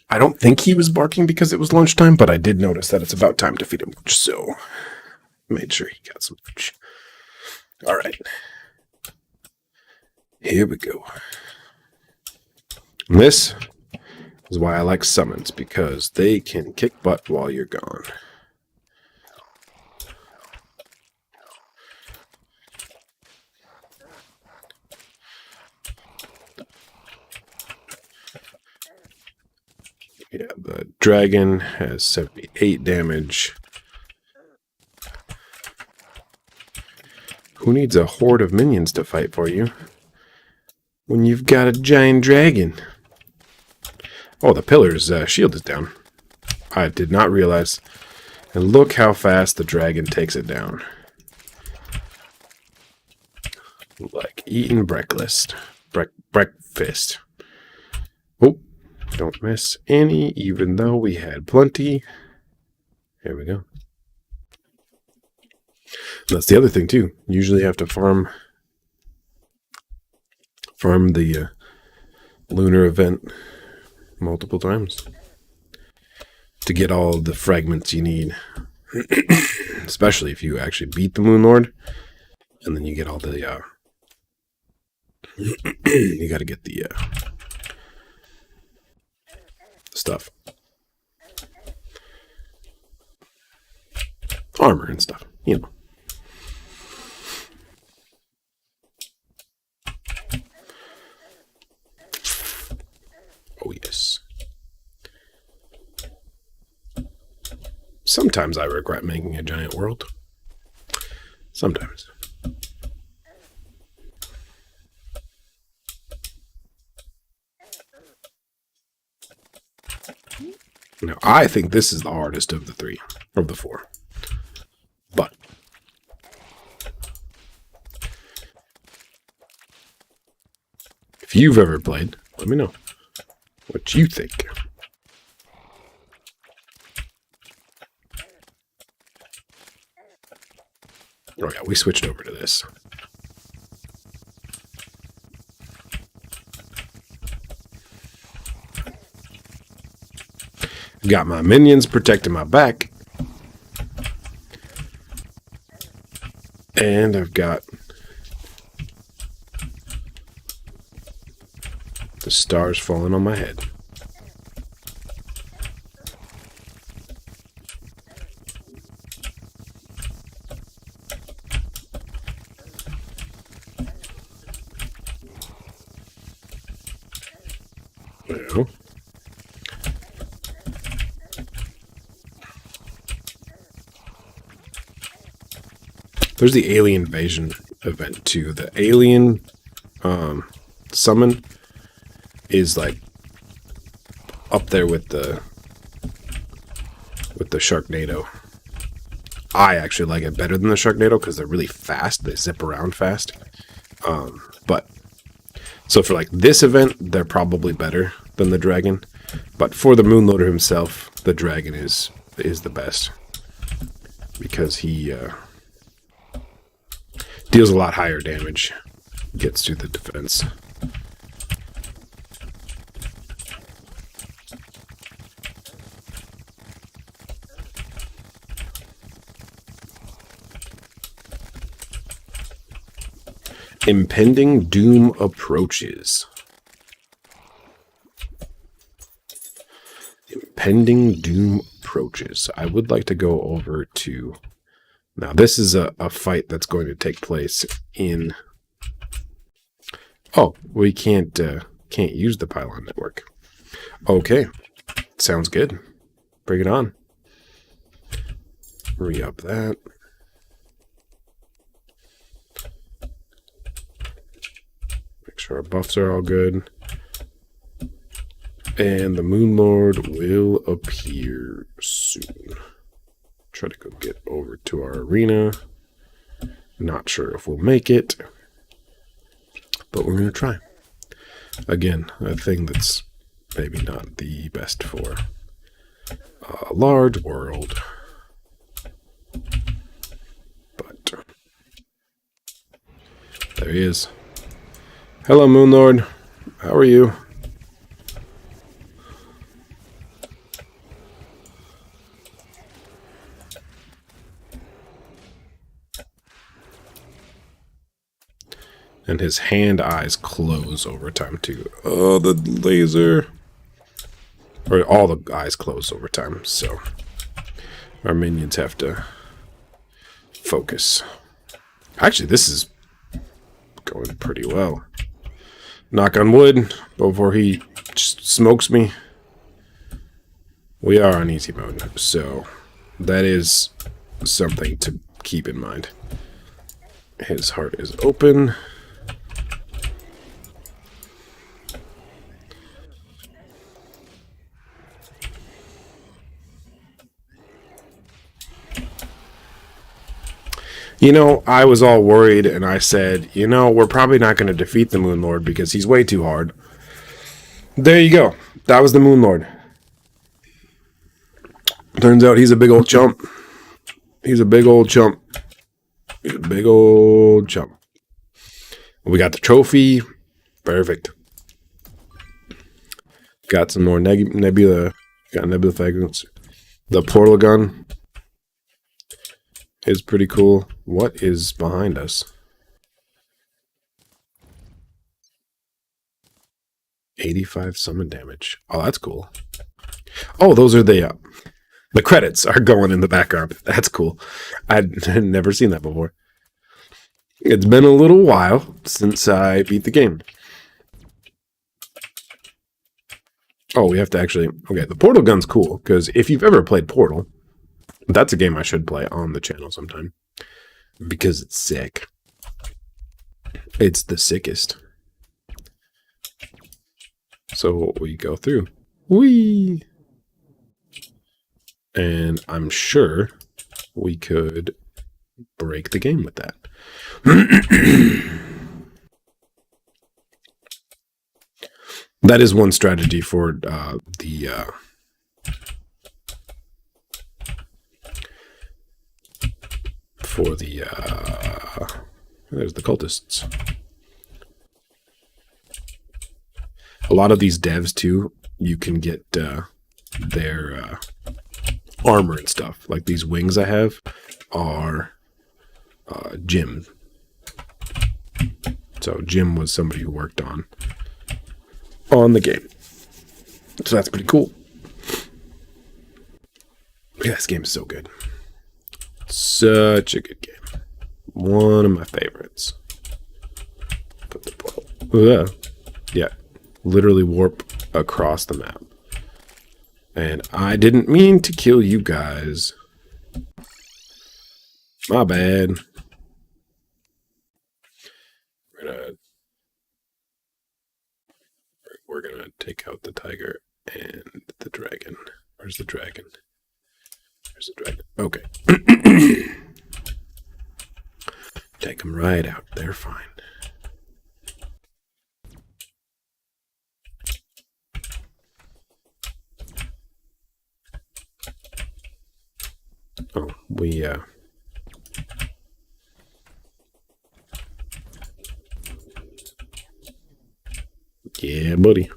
Speaker 1: I don't think he was barking because it was lunchtime, but I did notice that it's about time to feed him lunch, so made sure he got some lunch. All right. Here we go. And this is why I like summons, because they can kick butt while you're gone. Yeah, the dragon has 78 damage. Who needs a horde of minions to fight for you when you've got a giant dragon? Oh, the pillar's shield is down. I did not realize And look how fast the dragon takes it down. Like eating breakfast. Breakfast. Oh, don't miss any, even though we had plenty. Here we go. That's the other thing, too. You usually have to farm the lunar event multiple times to get all the fragments you need. Especially if you actually beat the Moon Lord, and then you get all the you got to get the stuff, armor and stuff, you know. Oh yes. Sometimes I regret making a giant world. Sometimes. Now, I think this is the hardest of the three, of the four. But if you've ever played, let me know what you think. Oh yeah, we switched over to this. Got my minions protecting my back. And I've got the stars falling on my head. Well, there's the alien invasion event too. The alien summon is like up there with the Sharknado. I actually like it better than the Sharknado because they're really fast. They zip around fast. But so for like this event, they're probably better than the dragon. But for the Moonloader himself, the dragon is the best because he deals a lot higher damage, gets to the defense. Impending doom approaches. Impending doom approaches. I would like to go over to... Now, this is a fight that's going to take place in... Oh, we can't use the pylon network. Okay. Sounds good. Bring it on. Re-up that. Make sure our buffs are all good. And the Moon Lord will appear soon. Try to go get over to our arena. Not sure if we'll make it, but we're going to try. Again, a thing that's maybe not the best for a large world. But there he is. Hello, Moon Lord. How are you? And his hand eyes close over time too. Oh, the laser. Or all the eyes close over time, so our minions have to focus. Actually, this is going pretty well. Knock on wood before he just smokes me. We are on easy mode, so that is something to keep in mind. His heart is open. You know, I was all worried, and I said, you know, we're probably not going to defeat the Moon Lord because he's way too hard. There you go. That was the Moon Lord. Turns out he's a big old chump. He's a big old chump. He's a big old chump. We got the trophy. Perfect. Got some more nebula. Got nebula fragments. The portal gun is pretty cool. What is behind us? 85 summon damage. Oh, that's cool. Oh, those are the credits are going in the background. That's cool. I'd never seen that before. It's been a little while since I beat the game. Oh, we have to actually... Okay, the Portal gun's cool, because if you've ever played Portal, that's a game I should play on the channel sometime. Because it's sick. It's the sickest. So we go through. Whee! And I'm sure we could break the game with that. That is one strategy for there's the cultists. A lot of these devs too, you can get their armor and stuff. Like these wings I have are Jim. So Jim was somebody who worked on the game. So that's pretty cool. Yeah, this game is so good. Such a good game. One of my favorites. Put the portal. Yeah. Literally warp across the map. And I didn't mean to kill you guys. My bad. We're gonna take out the tiger and the dragon. Where's the dragon? There's the dragon. Okay. Take them right out. They're fine. Oh, yeah, buddy.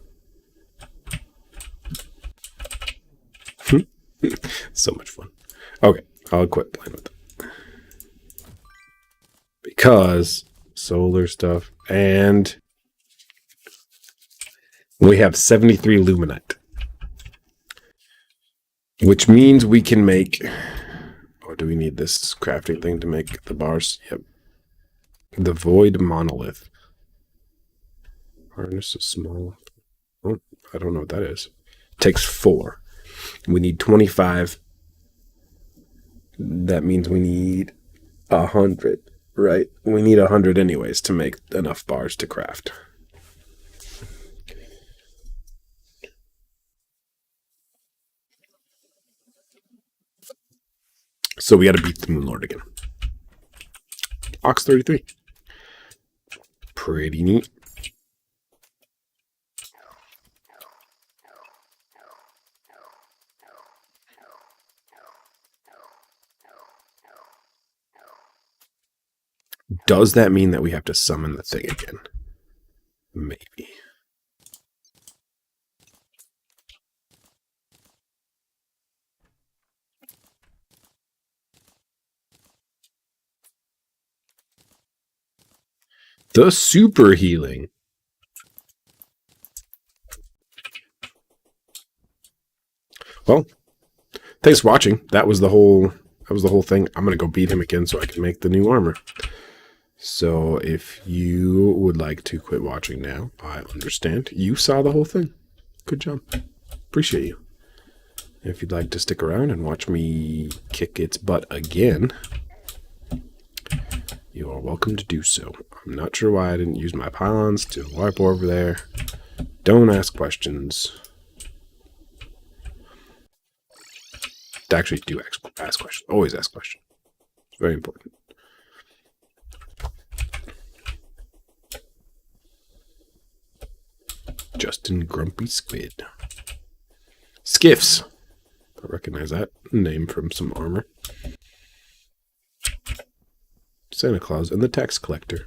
Speaker 1: So much fun. Okay, I'll quit playing with them. Because solar stuff, and we have 73 luminite. Which means we can make... Or do we need this crafting thing to make the bars? Yep. The void monolith. Harness a small... Oh, I don't know what that is. Takes 4. We need 25. That means we need 100, right? We need 100 anyways to make enough bars to craft. So we got to beat the Moon Lord again. Ox 33. Pretty neat. Does that mean that we have to summon the thing again? Maybe. The super healing. Well, thanks for watching. That was the whole thing. I'm gonna go beat him again so I can make the new armor. So if you would like to quit watching now, I understand. You saw the whole thing. Good job. Appreciate you. If you'd like to stick around and watch me kick its butt again, you are welcome to do so. I'm not sure why I didn't use my pylons to wipe over there. Don't ask questions. Actually, do ask questions. Always ask questions. It's very important. Justin Grumpy Squid. Skiffs. I recognize that name from some armor. Santa Claus and the tax collector.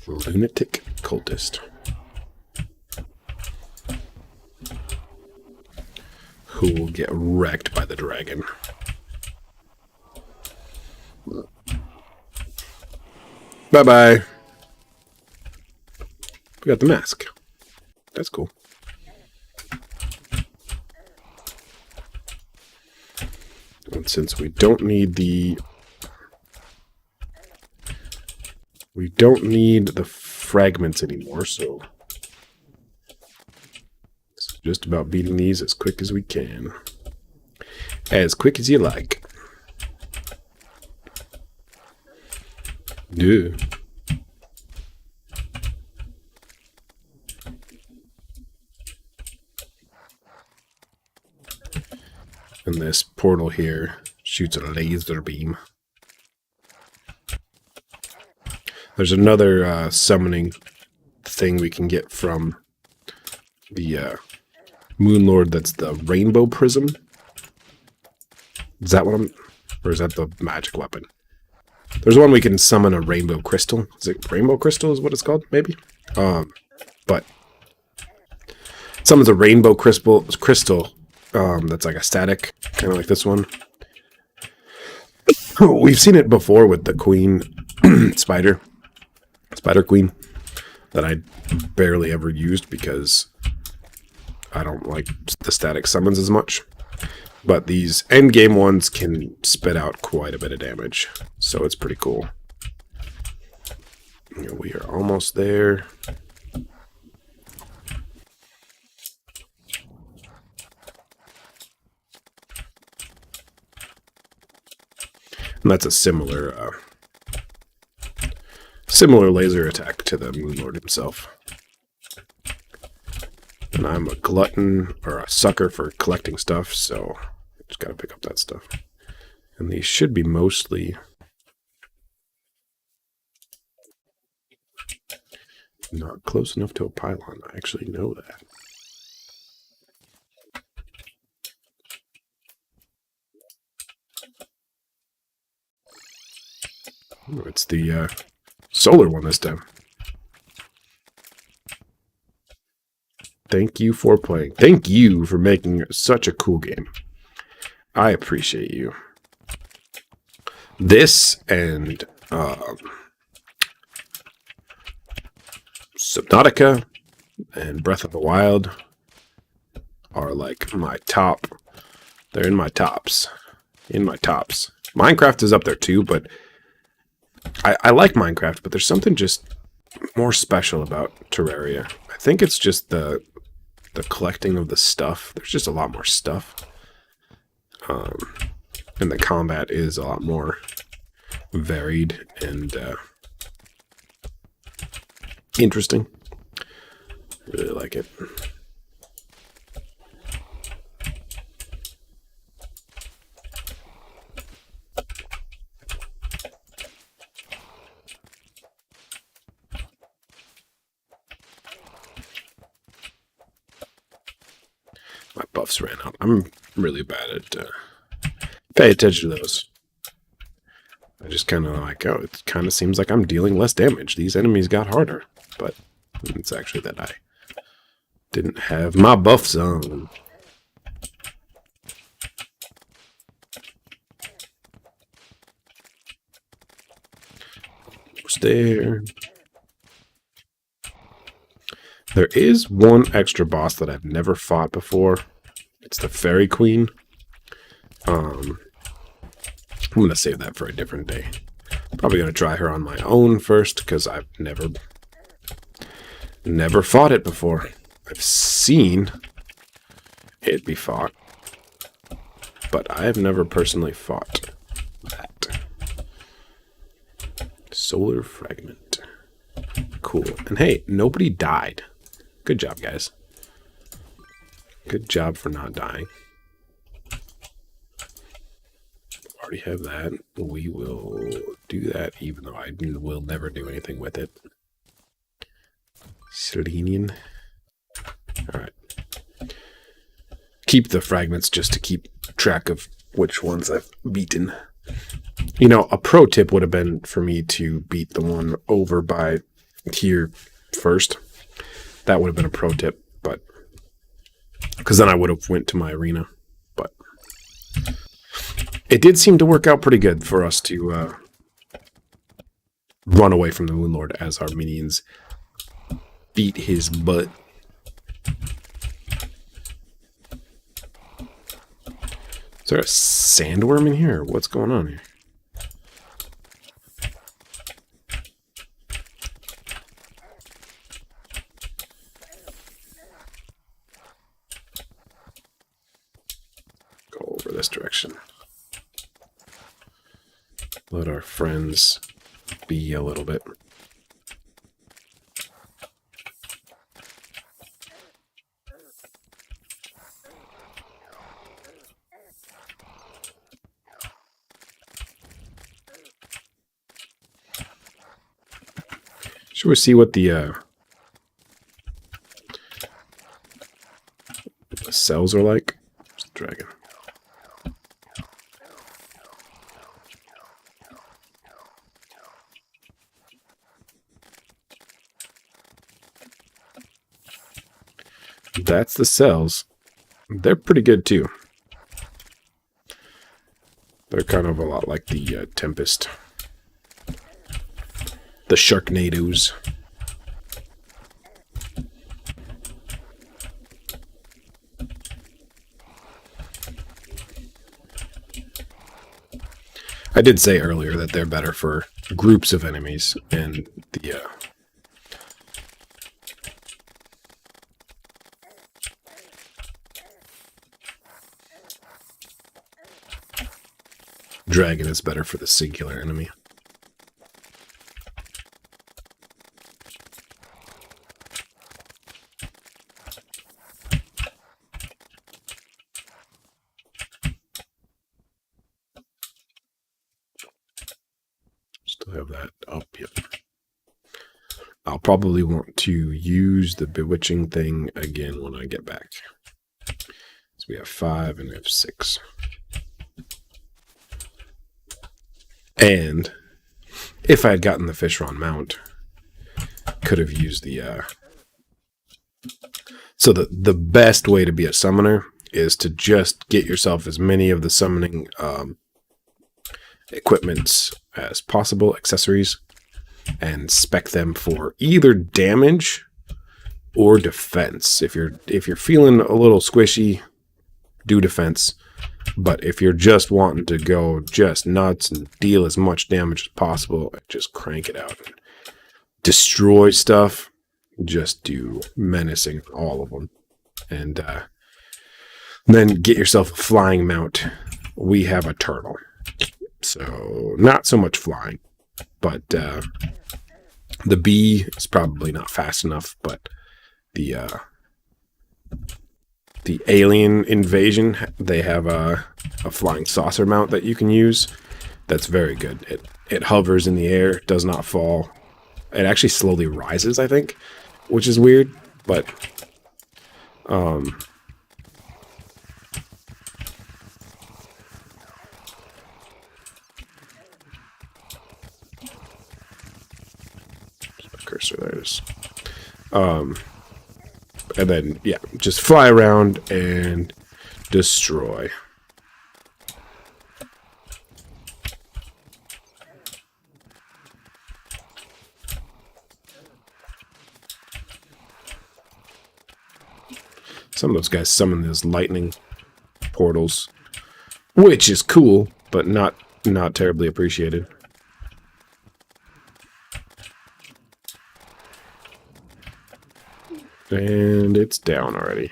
Speaker 1: Lunatic cultist. Who will get wrecked by the dragon. Bye-bye. We got the mask. That's cool. And since we don't need the fragments anymore, so it's just about beating these as quick as we can. As quick as you like. Yeah. And this portal here shoots a laser beam. There's another summoning thing we can get from the Moon Lord. That's the Rainbow Prism. Is that what I'm... Or is that the magic weapon? There's one we can summon a Rainbow Crystal. Is it Rainbow Crystal is what it's called? Maybe? But... Summons a Rainbow Crystal... that's like a static. Kind of like this one. We've seen it before with the Queen... Spider Queen. That I barely ever used because... I don't like the static summons as much. But these endgame ones can spit out quite a bit of damage. So it's pretty cool. We are almost there. And that's a similar laser attack to the Moon Lord himself. And I'm a glutton, or a sucker for collecting stuff, so just gotta pick up that stuff. And these should be mostly... not close enough to a pylon. I actually know that. Oh, it's the solar one this time. Thank you for playing. Thank you for making such a cool game. I appreciate you. This and Subnautica and Breath of the Wild are like my top. They're in my tops. In my tops. Minecraft is up there too, but I like Minecraft, but there's something just more special about Terraria. I think it's just the collecting of the stuff. There's just a lot more stuff. And the combat is a lot more varied and interesting. Really like it. My buffs ran out. I'm really bad at pay attention to those. I just kind of like, oh, it kind of seems like I'm dealing less damage. These enemies got harder. But it's actually that I didn't have my buffs on. Almost there. There is one extra boss that I've never fought before. It's the Fairy Queen. I'm going to save that for a different day. Probably going to try her on my own first, because I've never fought it before. I've seen it be fought, but I have never personally fought that. Solar Fragment. Cool. And hey, nobody died. Good job, guys. Good job for not dying. already have that. We will do that, even though I will never do anything with it. Selenium. Alright. Keep the fragments just to keep track of which ones I've beaten. You know, a pro tip would have been for me to beat the one over by here first. That would have been a pro tip, but because then I would have went to my arena. But it did seem to work out pretty good for us to run away from the Moon Lord as our minions beat his butt. Is there a sandworm in here? What's going on here? Go over this direction. Let our friends be a little bit. Should we see what the cells are like? Dragon. That's the cells. They're pretty good too. They're kind of a lot like the Tempest. The Sharknadoes. I did say earlier that they're better for groups of enemies, and the dragon is better for the singular enemy. Have that up. Yep. I'll probably want to use the bewitching thing again when I get back. So we have 5 and we have 6. And if I had gotten the Fishron mount, could have used the so the best way to be a summoner is to just get yourself as many of the summoning equipments as possible, accessories, and spec them for either damage or defense. If you're feeling a little squishy, do defense. But if you're just wanting to go just nuts and deal as much damage as possible, just crank it out and destroy stuff, just do menacing all of them. And then get yourself a flying mount. We have a turtle. So, not so much flying, but the bee is probably not fast enough, but the alien invasion, they have a flying saucer mount that you can use. That's very good. It hovers in the air, does not fall. It actually slowly rises, I think, which is weird, but cursor there it is. And then yeah, just fly around and destroy. Some of those guys summon those lightning portals, which is cool, but not terribly appreciated. And it's down already.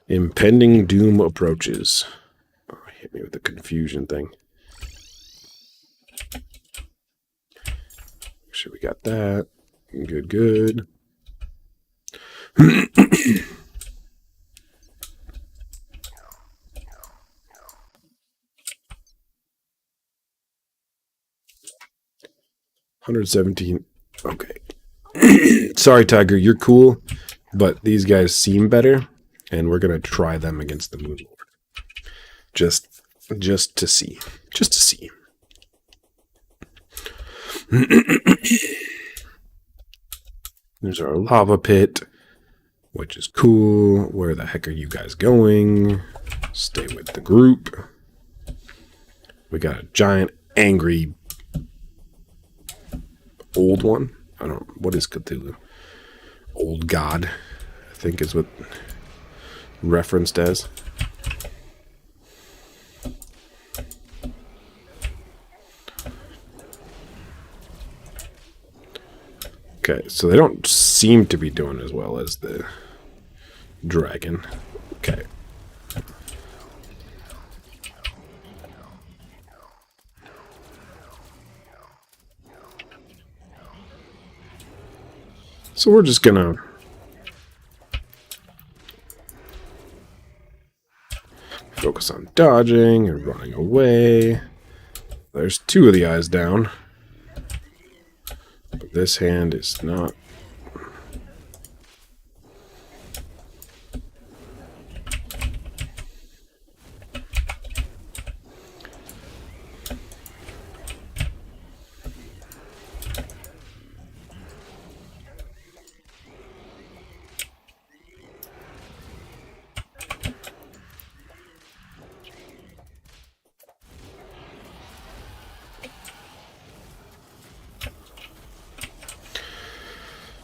Speaker 1: Impending doom approaches. Oh, hit me with with the confusion thing. Make sure we got that. Good, good. $117. Okay. Sorry, Tiger, you're cool, but these guys seem better, and we're gonna try them against the Moon Lord. Just to see. Just to see. There's our lava pit, which is cool. Where the heck are you guys going? Stay with the group. We got a giant, angry, old one. I don't. What is Cthulhu? Old God, I think is what referenced as. Okay, so they don't seem to be doing as well as the dragon. Okay. So we're just gonna focus on dodging and running away. There's 2 of the eyes down. But this hand is not.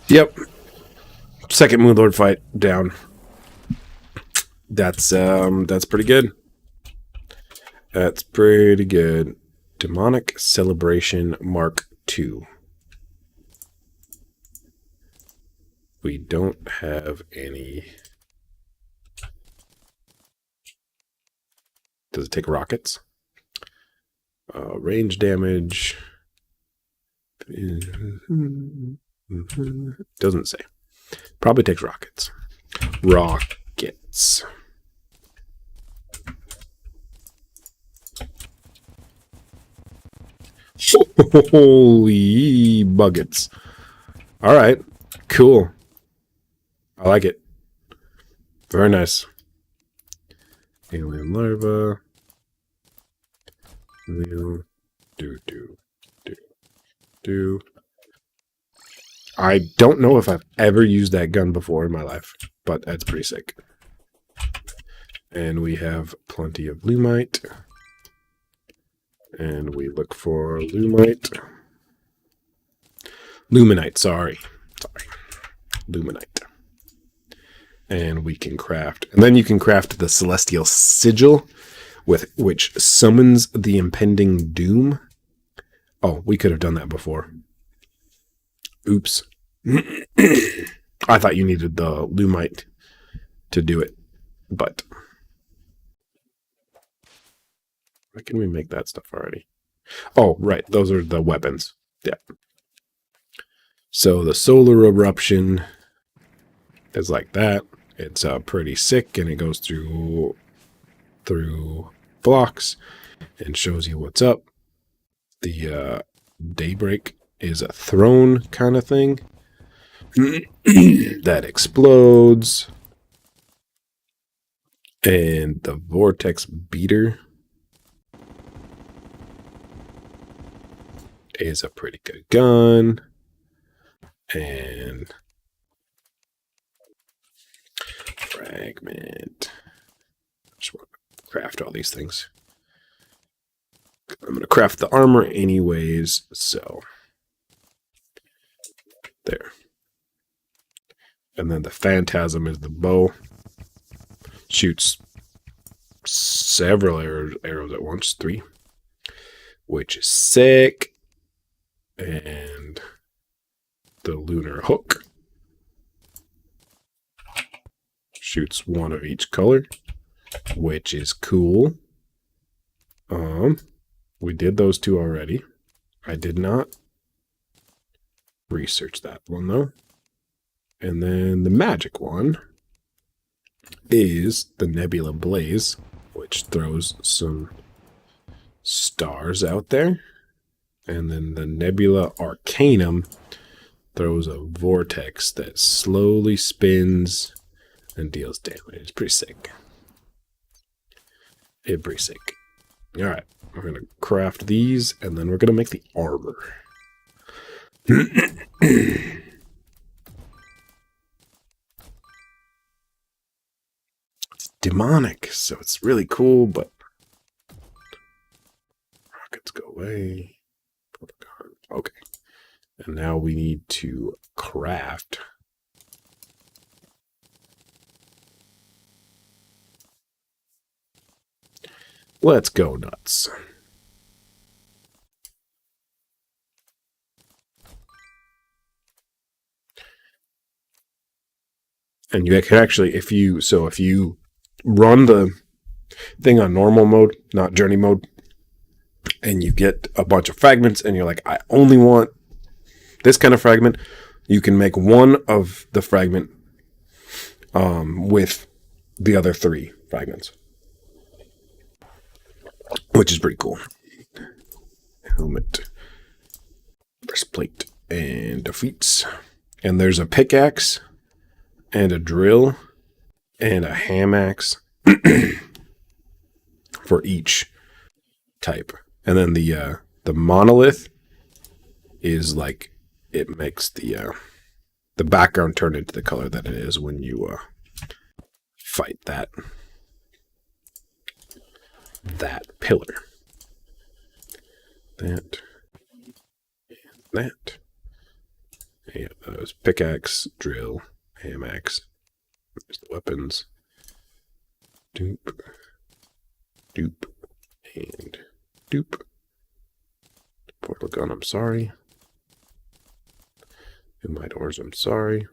Speaker 1: Yep. Second Moon Lord fight down. That's pretty good. That's pretty good. Demonic Celebration Mark II. We don't have any. Does it take rockets? Range damage. Doesn't say. Probably takes rockets. Rockets. Holy buckets. Alright. Cool. I like it. Very nice. Alien larva. Do. I don't know if I've ever used that gun before in my life, but that's pretty sick. And we have plenty of Lumite. And we look for Lumite. Luminite, sorry. Luminite. And we can craft. And then you can craft the Celestial Sigil, with which summons the impending doom. Oh, we could have done that before. Oops. I thought you needed the Lumite to do it, but why can we make that stuff already? Oh, right. Those are the weapons. Yeah. So the solar eruption is like that. It's pretty sick, and it goes through blocks and shows you what's up. The daybreak is a throne kind of thing that explodes, and the vortex beater is a pretty good gun, and fragment. I just want to craft all these things. I'm going to craft the armor anyways, so there. And then the phantasm is the bow. Shoots several arrows at once, 3, which is sick. And the lunar hook shoots 1 of each color, which is cool. We did those two already. I did not research that one though. And then the magic one is the Nebula Blaze, which throws some stars out there. And then the Nebula Arcanum throws a vortex that slowly spins and deals damage. It's pretty sick. It's pretty sick. Alright, we're going to craft these, and then we're going to make the armor. It's demonic, so it's really cool, but rockets go away. Okay. And now we need to craft let's go nuts. And you can actually, if you run the thing on normal mode, not journey mode, and you get a bunch of fragments and you're like, I only want this kind of fragment, you can make one of the fragment with the other 3 fragments, which is pretty cool. Helmet, breastplate, and defeats. And there's a pickaxe and a drill and a ham axe for each type. And then the monolith is like, it makes the background turn into the color that it is when you fight that pillar. That and that. Yeah, those pickaxe, drill, ham axe. There's the weapons. Doop, doop, and doop. Portal gun, I'm sorry. In my doors, I'm sorry.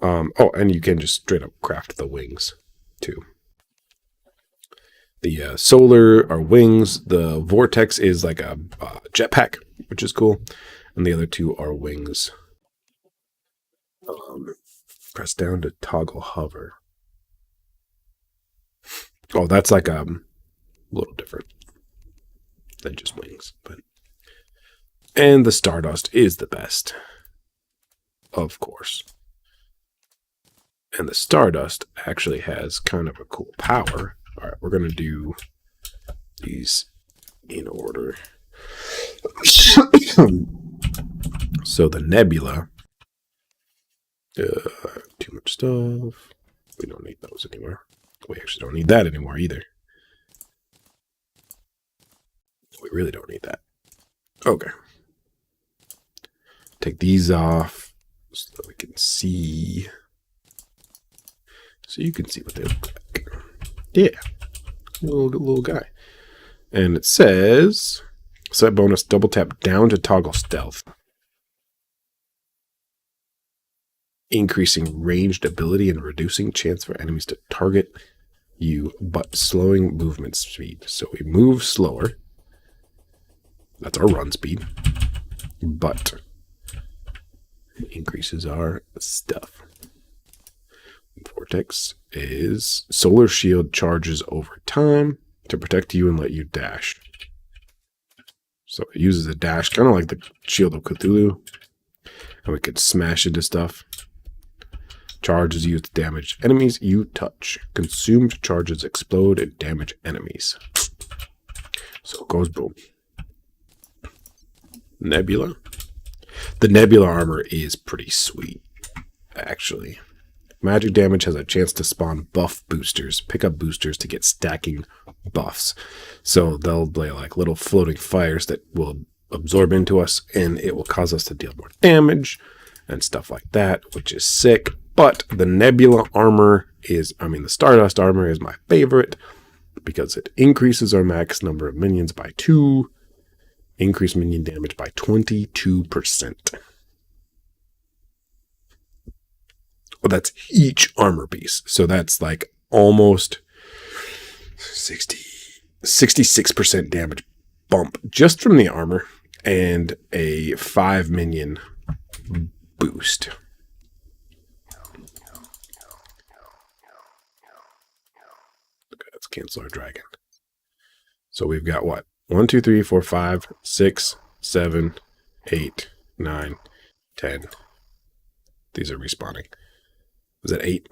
Speaker 1: Oh, and you can just straight up craft the wings, too. The solar are wings. The vortex is like a jetpack, which is cool. And the other 2 are wings. Press down to toggle hover. Oh, that's like a little different than just wings. And the Stardust is the best, of course. And the Stardust actually has kind of a cool power. All right, we're going to do these in order. So the Nebula, too much stuff. We don't need those anymore. We actually don't need that anymore either. We really don't need that. Okay. Take these off so that we can see. So you can see what they look like. Yeah. Little guy. And it says, set bonus, double tap down to toggle stealth. Increasing ranged ability and reducing chance for enemies to target you, but slowing movement speed. So we move slower. That's our run speed. But it increases our stuff. Vortex is solar shield charges over time to protect you and let you dash. So it uses a dash, kind of like the Shield of Cthulhu. And we could smash into stuff. Charges used to damage enemies you touch. Consumed charges explode and damage enemies. So it goes boom. Nebula. The Nebula armor is pretty sweet, actually. Magic damage has a chance to spawn buff boosters. Pick up boosters to get stacking buffs. So they'll play like little floating fires that will absorb into us, and it will cause us to deal more damage and stuff like that, which is sick. But the Nebula armor is, the Stardust armor is my favorite because it increases our max number of minions by 2, increase minion damage by 22%. Well, that's each armor piece. So that's like almost 60, 66% damage bump just from the armor and a 5 minion boost. Okay, let's cancel our dragon. So we've got what? 1, 2, 3, 4, 5, 6, 7, 8, 9, 10. These are respawning. Was that 8?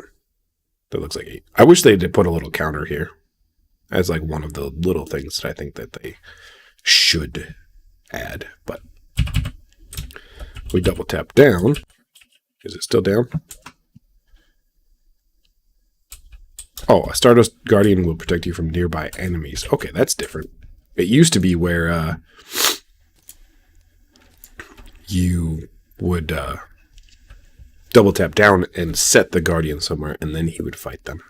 Speaker 1: That looks like 8. I wish they did put a little counter here as like one of the little things that I think that they should add. But we double tap down. Is it still down? Oh, a Stardust Guardian will protect you from nearby enemies. Okay, that's different. It used to be where you would double tap down and set the Guardian somewhere, and then he would fight them.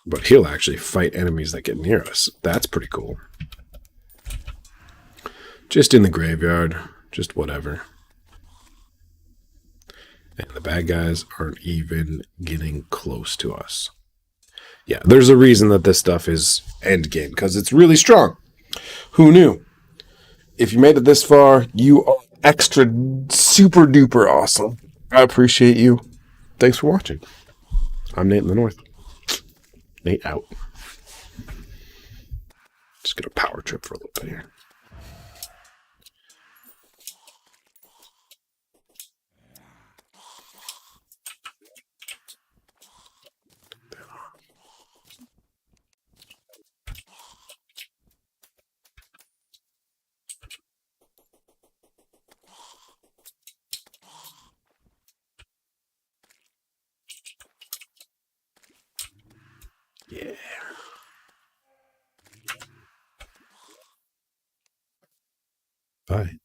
Speaker 1: But he'll actually fight enemies that get near us. That's pretty cool. Just in the graveyard. Just whatever. And the bad guys aren't even getting close to us. Yeah, there's a reason that this stuff is endgame, because it's really strong. Who knew? If you made it this far, you are extra super duper awesome. I appreciate you. Thanks for watching. I'm Nate in the North. Nate out. Just gonna power trip for a little bit here. Yeah. Bye.